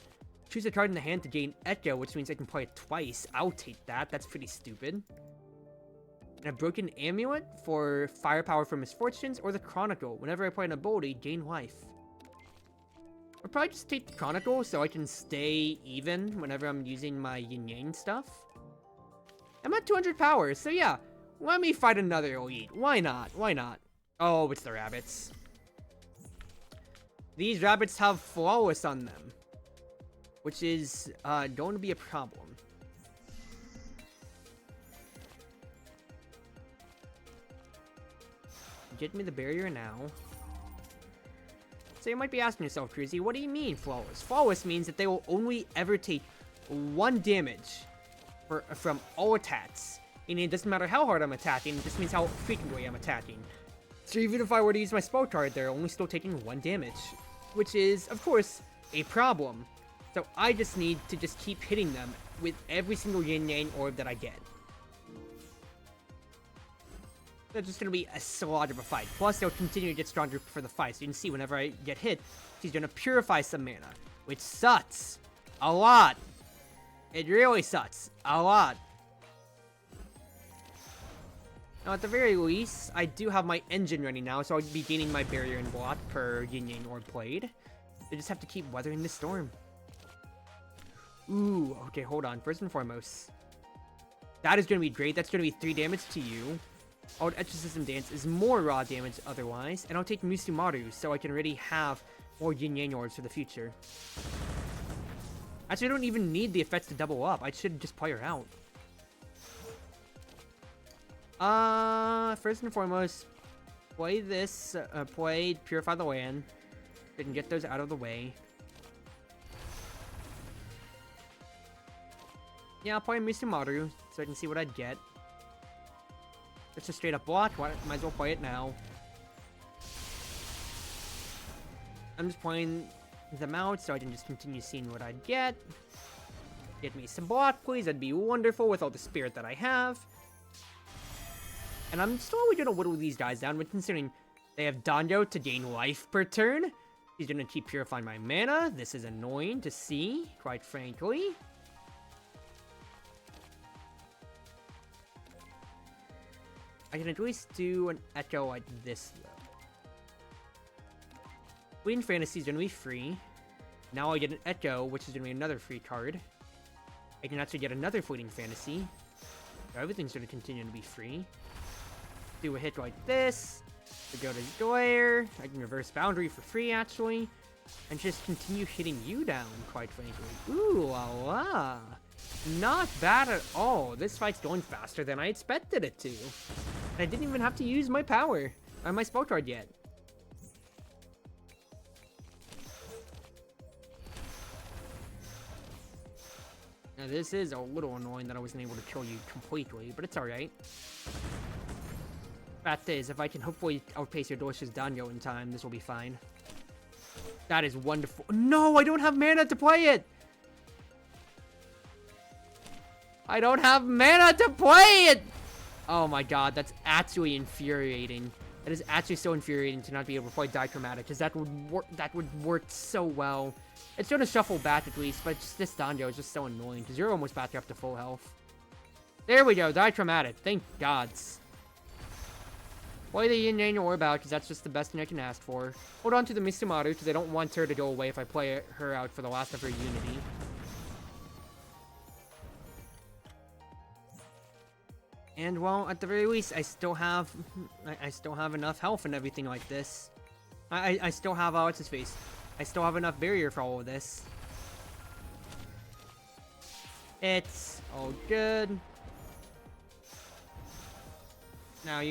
Choose a card in the hand to gain Echo, which means I can play it twice. I'll take that. That's pretty stupid. And a Broken Amulet for Firepower for Misfortunes, or the Chronicle. Whenever I play an ability, gain life. I'll probably just take the Chronicle so I can stay even whenever I'm using my Yin Yang stuff. I'm at 200 power, so yeah. Let me fight another elite. Why not? Why not? Oh, it's the rabbits. These rabbits have Flawless on them, which is going to be a problem. Get me the barrier now. So you might be asking yourself, Cruzy, what do you mean Flawless? Flawless means that they will only ever take 1 damage from all attacks. Meaning it doesn't matter how hard I'm attacking, it just means how frequently I'm attacking. So even if I were to use my spell card, they're only still taking 1 damage. Which is, of course, a problem. So I just need to just keep hitting them with every single Yin Yang orb that I get. That's just going to be a slog of a fight. Plus, they'll continue to get stronger for the fight. So you can see whenever I get hit, she's going to purify some mana. Which sucks. A lot. It really sucks. A lot. Now, at the very least, I do have my engine running now, so I'll be gaining my barrier and block per Yin Yang orb played. I just have to keep weathering the storm. Ooh, okay, hold on. First and foremost, that is going to be great. That's going to be 3 damage to you. Old Exorcism Dance is more raw damage otherwise, and I'll take Musumaru so I can already have more Yin Yang orbs for the future. Actually, I don't even need the effects to double up. I should just play her out. First and foremost, play this, play Purify the Land. So I can get those out of the way. Yeah, I'll play Musumaru so I can see what I'd get. It's a straight up block, might as well play it now. I'm just playing them out so I can just continue seeing what I'd get. Get me some block, please, that'd be wonderful with all the spirit that I have. And I'm slowly gonna whittle these guys down, but considering they have Danjo to gain life per turn, he's gonna keep purifying my mana. This is annoying to see, quite frankly. I can at least do an Echo like this, though. Fleeting Fantasy is going to be free. Now I get an Echo, which is going to be another free card. I can actually get another Fleeting Fantasy. So everything's going to continue to be free. Do a hit like this. To go to Glare. I can reverse Boundary for free, actually. And just continue hitting you down, quite frankly. Ooh la la. Not bad at all. This fight's going faster than I expected it to. I didn't even have to use my power or my spell card yet. Now this is a little annoying that I wasn't able to kill you completely, but it's alright. Fact is, if I can hopefully outpace your delicious Danjo in time, this will be fine. That is wonderful. No, I don't have mana to play it! I don't have mana to play it! Oh my god, that's actually infuriating. It is actually so infuriating to not be able to play Dichromatic, because that would work so well. It's going to shuffle back at least, but just this Danjo is just so annoying, because you're almost back up to full health. There we go, Dichromatic, thank gods. Play the Yin Yang Orb out, because that's just the best thing I can ask for. Hold on to the Misumaru, because I don't want her to go away if I play her out for the last of her Unity. And well, at the very least, I still have enough health and everything like this. I still have, what's his face? I still have enough barrier for all of this. It's all good. Now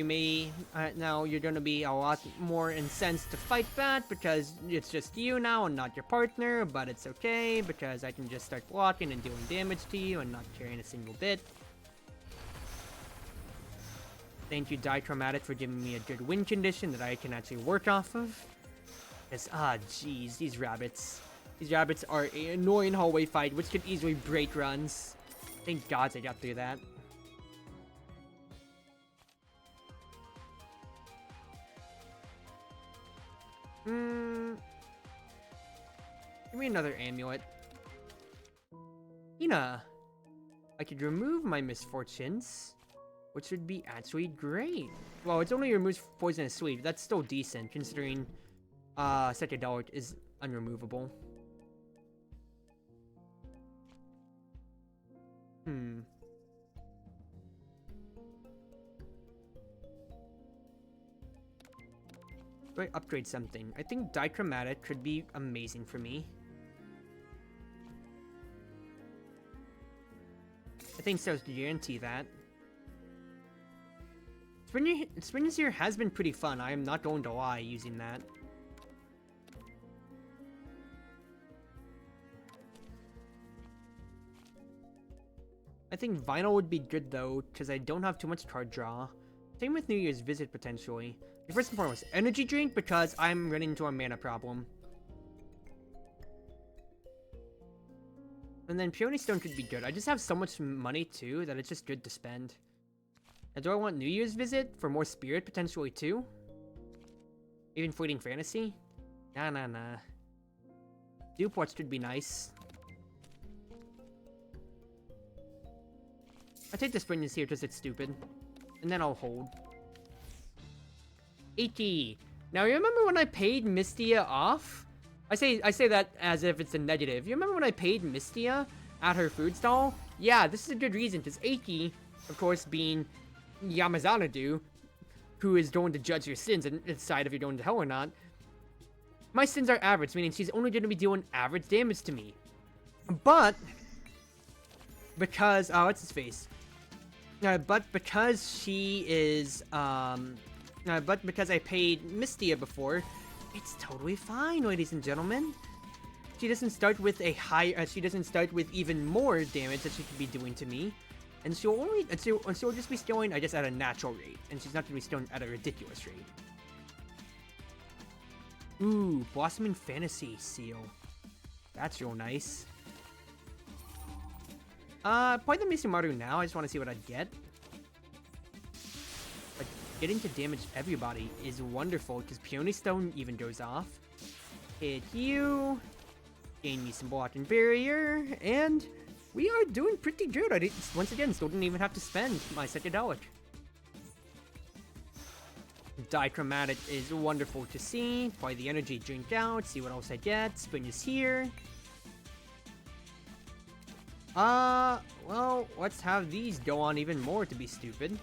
now you're gonna be a lot more incensed to fight that because it's just you now and not your partner, but it's okay because I can just start blocking and doing damage to you and not caring a single bit. Thank you, Dichromatic, for giving me a good win condition that I can actually work off of. Because, jeez, these rabbits. These rabbits are an annoying hallway fight, which could easily break runs. Thank God I got through that. Give me another amulet. Ina, I could remove my misfortunes, which would be actually great. Well, it's only removes poison and sweet. That's still decent, considering Psychedelic is unremovable. Do I upgrade something? I think Dichromatic could be amazing for me. I think so, to guarantee that. Spring here has been pretty fun, I am not going to lie using that. I think Vinyl would be good though, because I don't have too much card draw. Same with New Year's Visit potentially. First and foremost, energy drink because I'm running into a mana problem. And then Peony Stone could be good. I just have so much money too that it's just good to spend. And do I want New Year's Visit for more spirit potentially too? Even Fleeting Fantasy? Nah. Duplex could be nice. I take the Spring here because it's stupid. And then I'll hold. 80. Now, you remember when I paid Mystia off? I say that as if it's a negative. You remember when I paid Mystia at her food stall? Yeah, this is a good reason, because Eiki, of course, being Yamazanadu, who is going to judge your sins and decide if you're going to hell or not. My sins are average, meaning she's only going to be doing average damage to me. But, because, what's his face? But because she is, but because I paid Mystia before, it's totally fine, ladies and gentlemen. She doesn't start with a high, she doesn't start with even more damage that she could be doing to me. And she'll just be stealing, I guess, at a natural rate. And she's not going to be stealing at a ridiculous rate. Ooh, Blossoming Fantasy Seal. That's real nice. Play the Misumaru now, I just want to see what I'd get. But getting to damage everybody is wonderful, because Peony Stone even goes off. Hit you. Gain me some block and barrier, and we are doing pretty good. Once again, still didn't even have to spend my Psychedelic. Dichromatic is wonderful to see. Play the energy drink out, see what else I get. Spring is here. Well, let's have these go on even more to be stupid.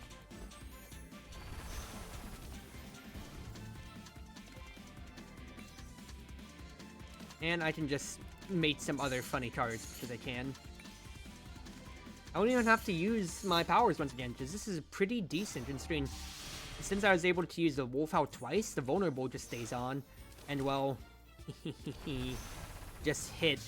And I can just mate some other funny cards, because I can. I don't even have to use my powers once again, because this is pretty decent, considering since I was able to use the Wolf Howl twice, the Vulnerable just stays on. And well, just hit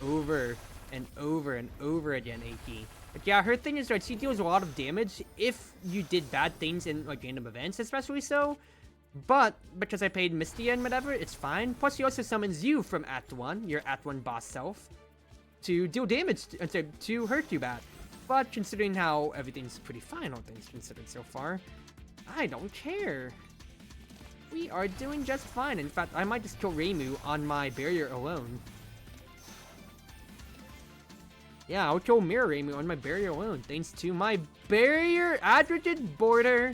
over and over and over again, AK. But yeah, her thing is, right, she deals a lot of damage if you did bad things in, like, random events, especially so. But, because I paid Mystia and whatever, it's fine. Plus, she also summons you from Act 1, your Act 1 boss self, to deal damage to hurt you bad. But, considering how everything's pretty fine, all things considered so far, I don't care. We are doing just fine. In fact, I might just kill Reimu on my barrier alone. Yeah, I'll kill Mirror Reimu on my barrier alone, thanks to my barrier aggregate border.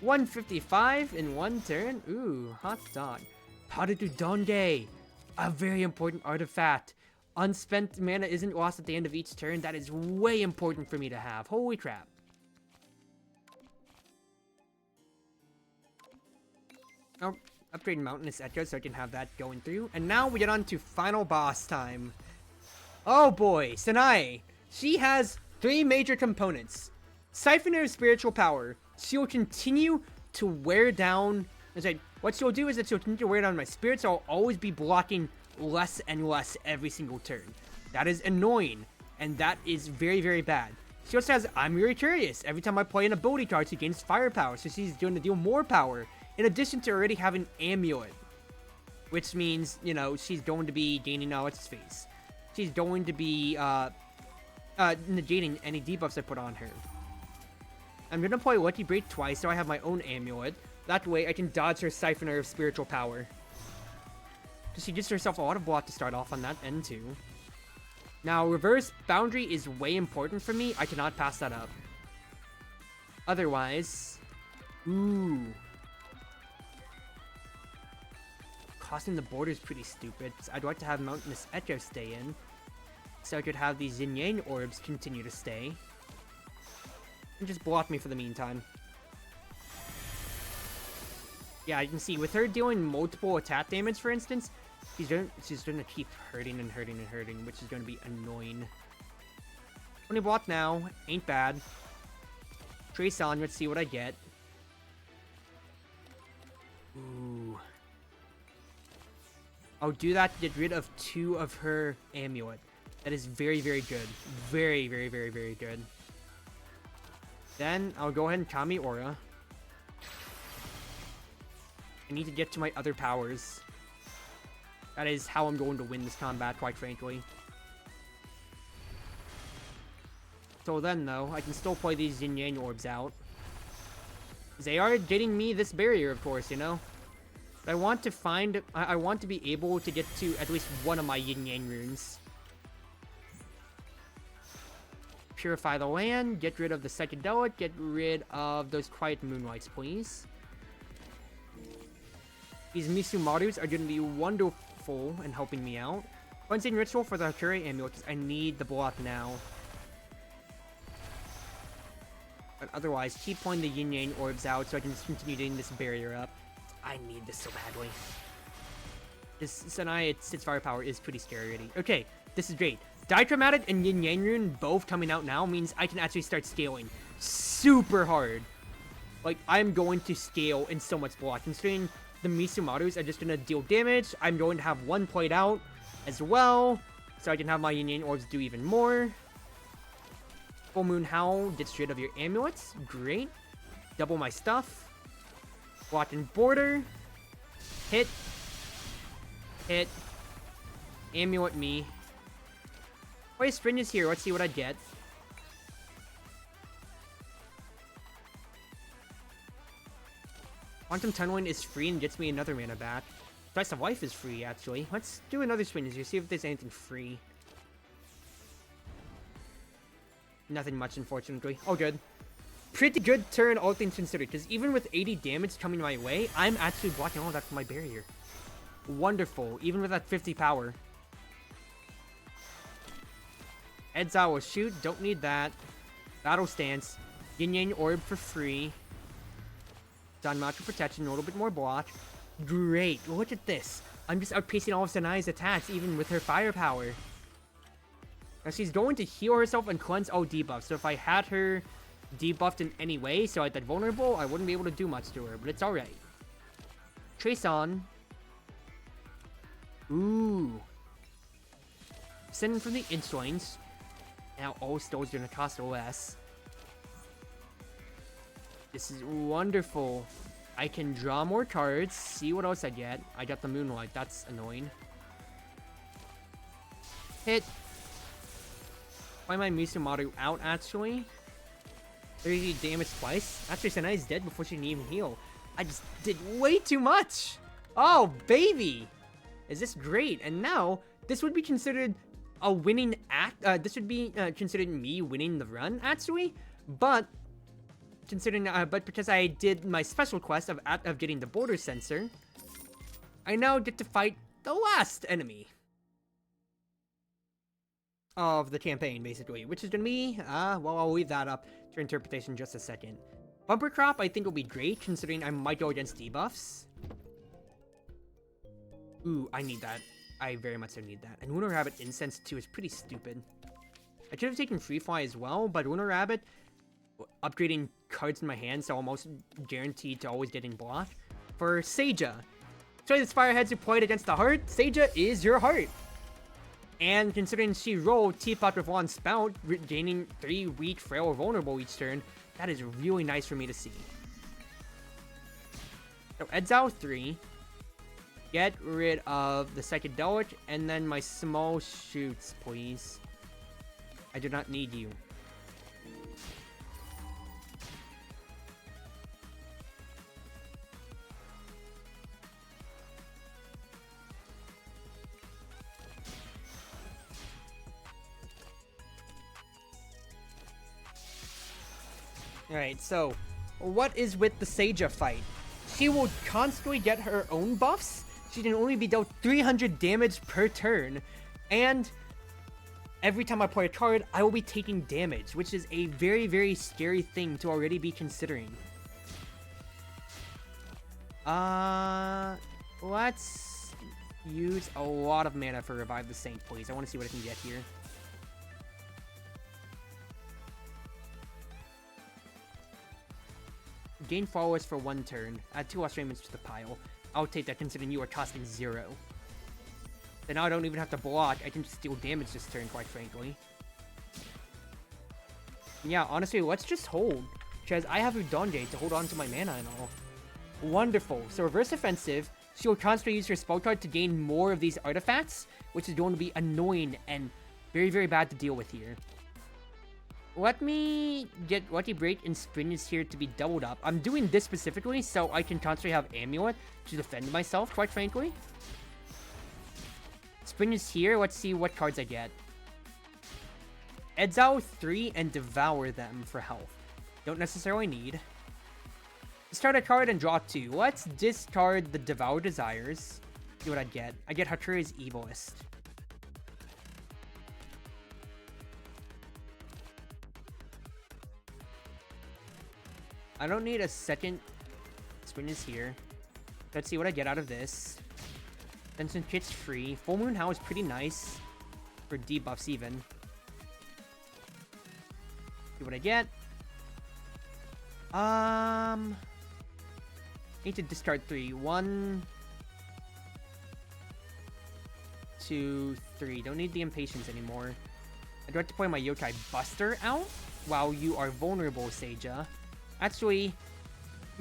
155 in one turn. Ooh, hot dog. Powder to Donge, a very important artifact. Unspent mana isn't lost at the end of each turn. That is way important for me to have. Holy crap. Oh, upgrading Mountainous Echo so I can have that going through. And now we get on to final boss time. Oh boy, Sanae. She has 3 major components. Siphoner of Spiritual Power. She will continue to wear down... What she'll do is that she'll continue to wear down my spirits, so I'll always be blocking less and less every single turn. That is annoying, and that is very, very bad. She also has I'm Really Curious. Every time I play an ability card, she gains firepower, so she's going to deal more power, in addition to already having Amulet. Which means, you know, she's going to be gaining what's face. She's going to be negating any debuffs I put on her. I'm going to play Lucky Break twice, so I have my own Amulet. That way, I can dodge her Siphoner of Spiritual Power. Because she gives herself a lot of block to start off on that end, too. Now, Reverse Boundary is way important for me. I cannot pass that up. Otherwise... Ooh. Crossing the border is pretty stupid. I'd like to have Mountainous Echo stay in. So I could have these Yin Yang Orbs continue to stay. And just block me for the meantime. Yeah, you can see with her dealing multiple attack damage, for instance, she's gonna keep hurting and hurting and hurting, which is gonna be annoying. 20 block now, ain't bad. Trace on, let's see what I get. Ooh. I'll do that to get rid of 2 of her Amulet. That is very, very good. Very, very, very, very good. Then, I'll go ahead and Kami Aura. I need to get to my other powers. That is how I'm going to win this combat, quite frankly. So then, though, I can still play these Yin Yang Orbs out. They are getting me this barrier, of course, you know? But I want to find... I want to be able to get to at least one of my Yin Yang runes. Purify the land, get rid of the Psychedelic, get rid of those Quiet Moonlights, please. These Misumarus are going to be wonderful in helping me out. Cleansing Ritual for the Hakure Amulet, because I need the block now. But otherwise, keep pulling the Yin Yang Orbs out so I can just continue getting this barrier up. I need this so badly. This Sanae, its firepower is pretty scary already. Okay, this is great. Dichromatic and Yin Yang Rune both coming out now means I can actually start scaling super hard. Like, I'm going to scale in so much block. Considering the Misumarus are just going to deal damage, I'm going to have one played out as well, so I can have my Yin Yang Orbs do even more. Full Moon Howl gets rid of your amulets. Great. Double my stuff. Block and border. Hit. Hit. Amulet me. Oh, Sprint is here. Let's see what I get. Quantum Tunneling is free and gets me another mana back. Slice of Life is free, actually. Let's do another Sprint here, see if there's anything free. Nothing much, unfortunately. Oh, good. Pretty good turn, all things considered, because even with 80 damage coming my way, I'm actually blocking all of that from my barrier. Wonderful, even with that 50 power. Exile will shoot, don't need that. Battle Stance. Yin Yang Orb for free. Done Magical Protection, a little bit more block. Great, look at this. I'm just outpacing all of Sanae's attacks, even with her firepower. Now she's going to heal herself and cleanse all debuffs, so if I had her debuffed in any way, so I that vulnerable, I wouldn't be able to do much to her, but it's alright. Trace on. Ooh. Sending from the Insolings. Now all stones are gonna cost less. This is wonderful. I can draw more cards, see what else I get. I got the Moonlight, that's annoying. Hit. Play my Misumaru out, actually. 30 damage twice. Actually, Sanae's dead before she can even heal. I just did way too much. Oh, baby. Is this great? And now, this would be considered a winning act. This would be considered me winning the run, actually. But, considering, but because I did my special quest of getting the border sensor, I now get to fight the last enemy of the campaign, basically, which is gonna be, well, I'll leave that up to interpretation in just a second. Bumper Crop, I think, will be great, considering I might go against debuffs. Ooh, I need that. I very much so need that. And Lunar Rabbit Incense, too, is pretty stupid. I should have taken Free Fly as well, but Lunar Rabbit, upgrading cards in my hand, so almost guaranteed to always getting blocked. For Seija, so the Spireheads who played against the heart, Seija is your heart. And considering she rolled Teapot with Lawn Spout, gaining 3 weak, frail, or vulnerable each turn, that is really nice for me to see. So Exile 3, get rid of the Psychedelic, and then my small shoots, please. I do not need you. Alright, so, what is with the Seija fight? She will constantly get her own buffs. She can only be dealt 300 damage per turn. And every time I play a card, I will be taking damage, which is a very, very scary thing to already be considering. Let's use a lot of mana for Revive the Saint, please. I want to see what I can get here. Gain followers for 1 turn. Add 2 lost Raymonds to the pile. I'll take that considering you are costing 0. Then now I don't even have to block. I can just deal damage this turn, quite frankly. Yeah, honestly, let's just hold. Because I have Udonge to hold on to my mana and all. Wonderful. So reverse offensive. She will constantly use her spell card to gain more of these artifacts, which is going to be annoying and very, very bad to deal with here. Let me get Lucky Break and Springes here to be doubled up. I'm doing this specifically so I can constantly have Amulet to defend myself, quite frankly. Springes here, let's see what cards I get. Exile 3 and Devour them for health. Don't necessarily need. Discard a card and draw 2. Let's discard the Devour Desires. See what I get. I get Haturi's Evilist. I don't need a second Springes here. Let's see what I get out of this. Then since it's free, Full Moon Howl is pretty nice. For debuffs even. See what I get. Need to discard 3. 1, 2, 3. Don't need the Impatience anymore. I do have to play my Yokai Buster out while you are vulnerable, Seija. Actually,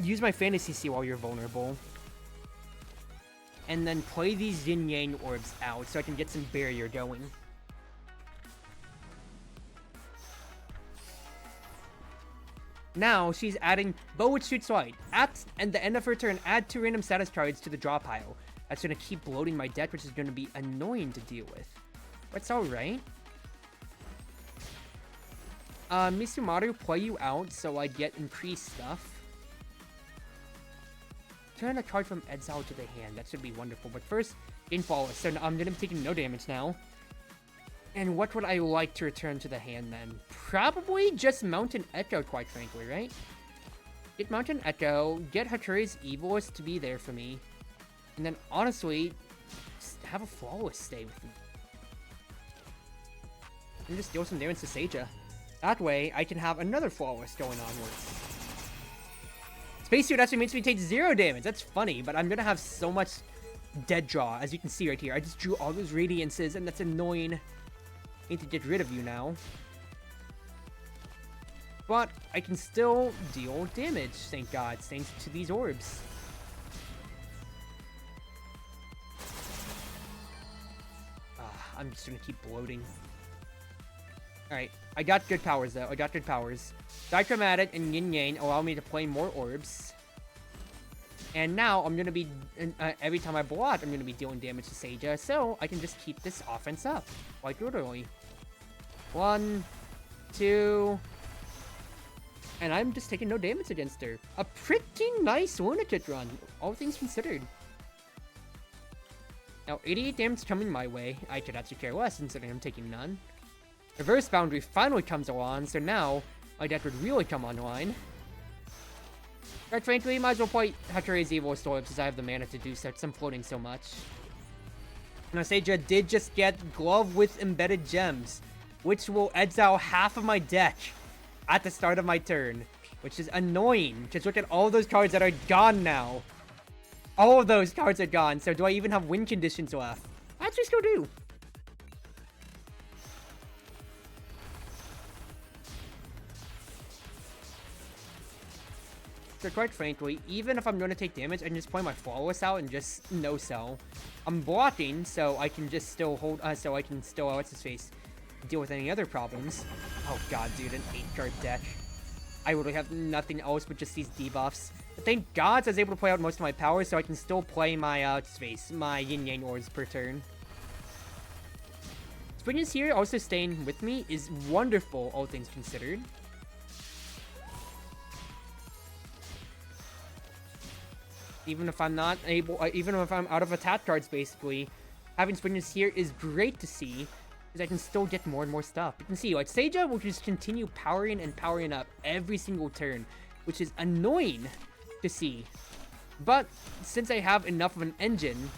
use my Fantasy Sea while you're vulnerable. And then play these Yin Yang orbs out so I can get some barrier going. Now, she's adding Bow which Shoots Light. At the end of her turn, add 2 random status cards to the draw pile. That's going to keep bloating my deck, which is going to be annoying to deal with. But it's alright. Misumaru, play you out so I get increased stuff. Turn a card from Exile to the hand. That should be wonderful. But first, gain Flawless. So I'm going to be taking no damage now. And what would I like to return to the hand then? Probably just Mountain Echo, quite frankly, right? Get Mountain Echo, get Haturi's Evilist to be there for me. And then, honestly, just have a Flawless stay with me. And just deal some damage to Seija. That way, I can have another Flawless going onwards. Spacesuit actually makes me take 0 damage. That's funny, but I'm gonna have so much dead draw, as you can see right here. I just drew all those Radiances, and that's annoying. I need to get rid of you now. But I can still deal damage, thank God, thanks to these orbs. I'm just gonna keep bloating. Alright, I got good powers though. I got good powers. Dichromatic and Yin Yang allow me to play more orbs. And now I'm going to be, every time I block, I'm going to be dealing damage to Seija, so I can just keep this offense up, quite literally. 1, 2, and I'm just taking no damage against her. A pretty nice Lunatic run, all things considered. Now, 88 damage coming my way. I could actually care less, considering I'm taking none. Reverse Boundary finally comes along, so now my deck would really come online. Quite frankly, might as well play Hatara's Evil Storm since I have the mana to do so, since I'm floating so much. Now, Seija did just get Glove with Embedded Gems, which will exile half of my deck at the start of my turn, which is annoying. Just look at all those cards that are gone now. All of those cards are gone, so do I even have win conditions left? I actually still do. So quite frankly, even if I'm going to take damage, I can just play my Flawless out and just no-sell. I'm blocking, so I can just still hold, so I can still, what's his face, deal with any other problems. Oh god, dude, an 8-card deck. I literally have nothing else but just these debuffs. But thank god I was able to play out most of my powers, so I can still play my, what's his face, my Yin-Yang Ores per turn. Spring here, also staying with me, is wonderful, all things considered. Even if I'm not able, even if I'm out of attack cards, basically, having Springers here is great to see, because I can still get more and more stuff. You can see, like, Seija will just continue powering and powering up every single turn, which is annoying to see. But, since I have enough of an engine,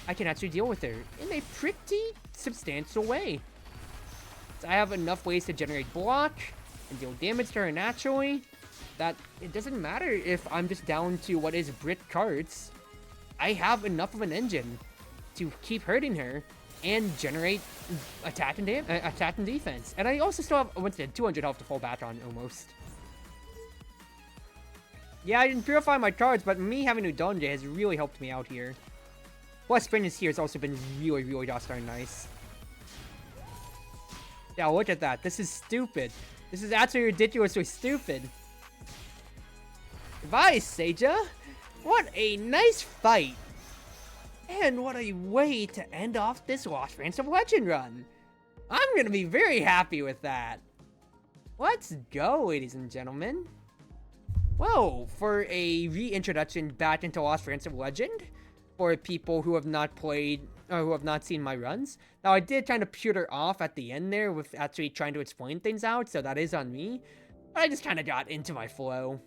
I can actually deal with her in a pretty substantial way. So I have enough ways to generate block and deal damage to her naturally, that it doesn't matter if I'm just down to what is Brit cards. I have enough of an engine to keep hurting her and generate attack and defense. And I also still have, what's it, 200 health to fall back on, almost. Yeah, I didn't purify my cards, but me having Udonja has really helped me out here. Plus, Springus here has also been really, really darn nice. Yeah, look at that. This is stupid. This is actually ridiculously stupid. Goodbye, Seija! What a nice fight! And what a way to end off this Lost Branch of Legend run! I'm gonna be very happy with that! Let's go, ladies and gentlemen! Well, for a reintroduction back into Lost Branch of Legend, for people who have not played, or who have not seen my runs. Now, I did kind of pewter off at the end there with actually trying to explain things out, so that is on me. But I just kind of got into my flow.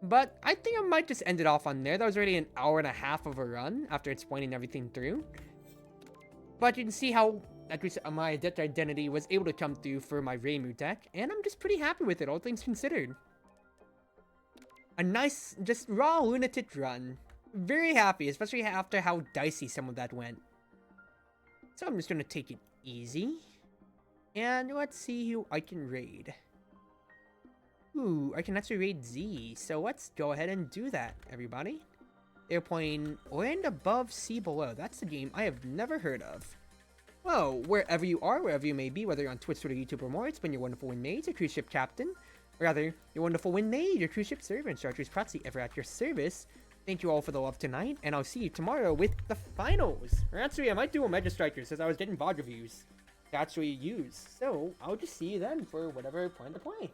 But I think I might just end it off on there. That was already an hour and a half of a run after explaining everything through. But you can see how my deck identity was able to come through for my Reimu deck, and I'm just pretty happy with it, all things considered. A nice, just raw lunatic run. Very happy, especially after how dicey some of that went. So I'm just gonna take it easy. And let's see who I can raid. Ooh, I can actually raid Z, so let's go ahead and do that, everybody. They're playing Land Above, Sea Below. That's a game I have never heard of. Well, wherever you are, wherever you may be, whether you're on Twitch, Twitter, YouTube, or more, it's been your Wonderful Wind Mage, your Cruz Ship Captain, or rather, your Wonderful Wind Mage, your Cruz Ship Servant, Chartreuse Proxy, ever at your service. Thank you all for the love tonight, and I'll see you tomorrow with the finals. Or actually, I might do a Mega Striker since I was getting VOD reviews to actually use. So, I'll just see you then for whatever I plan to play.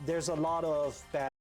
There's a lot of bad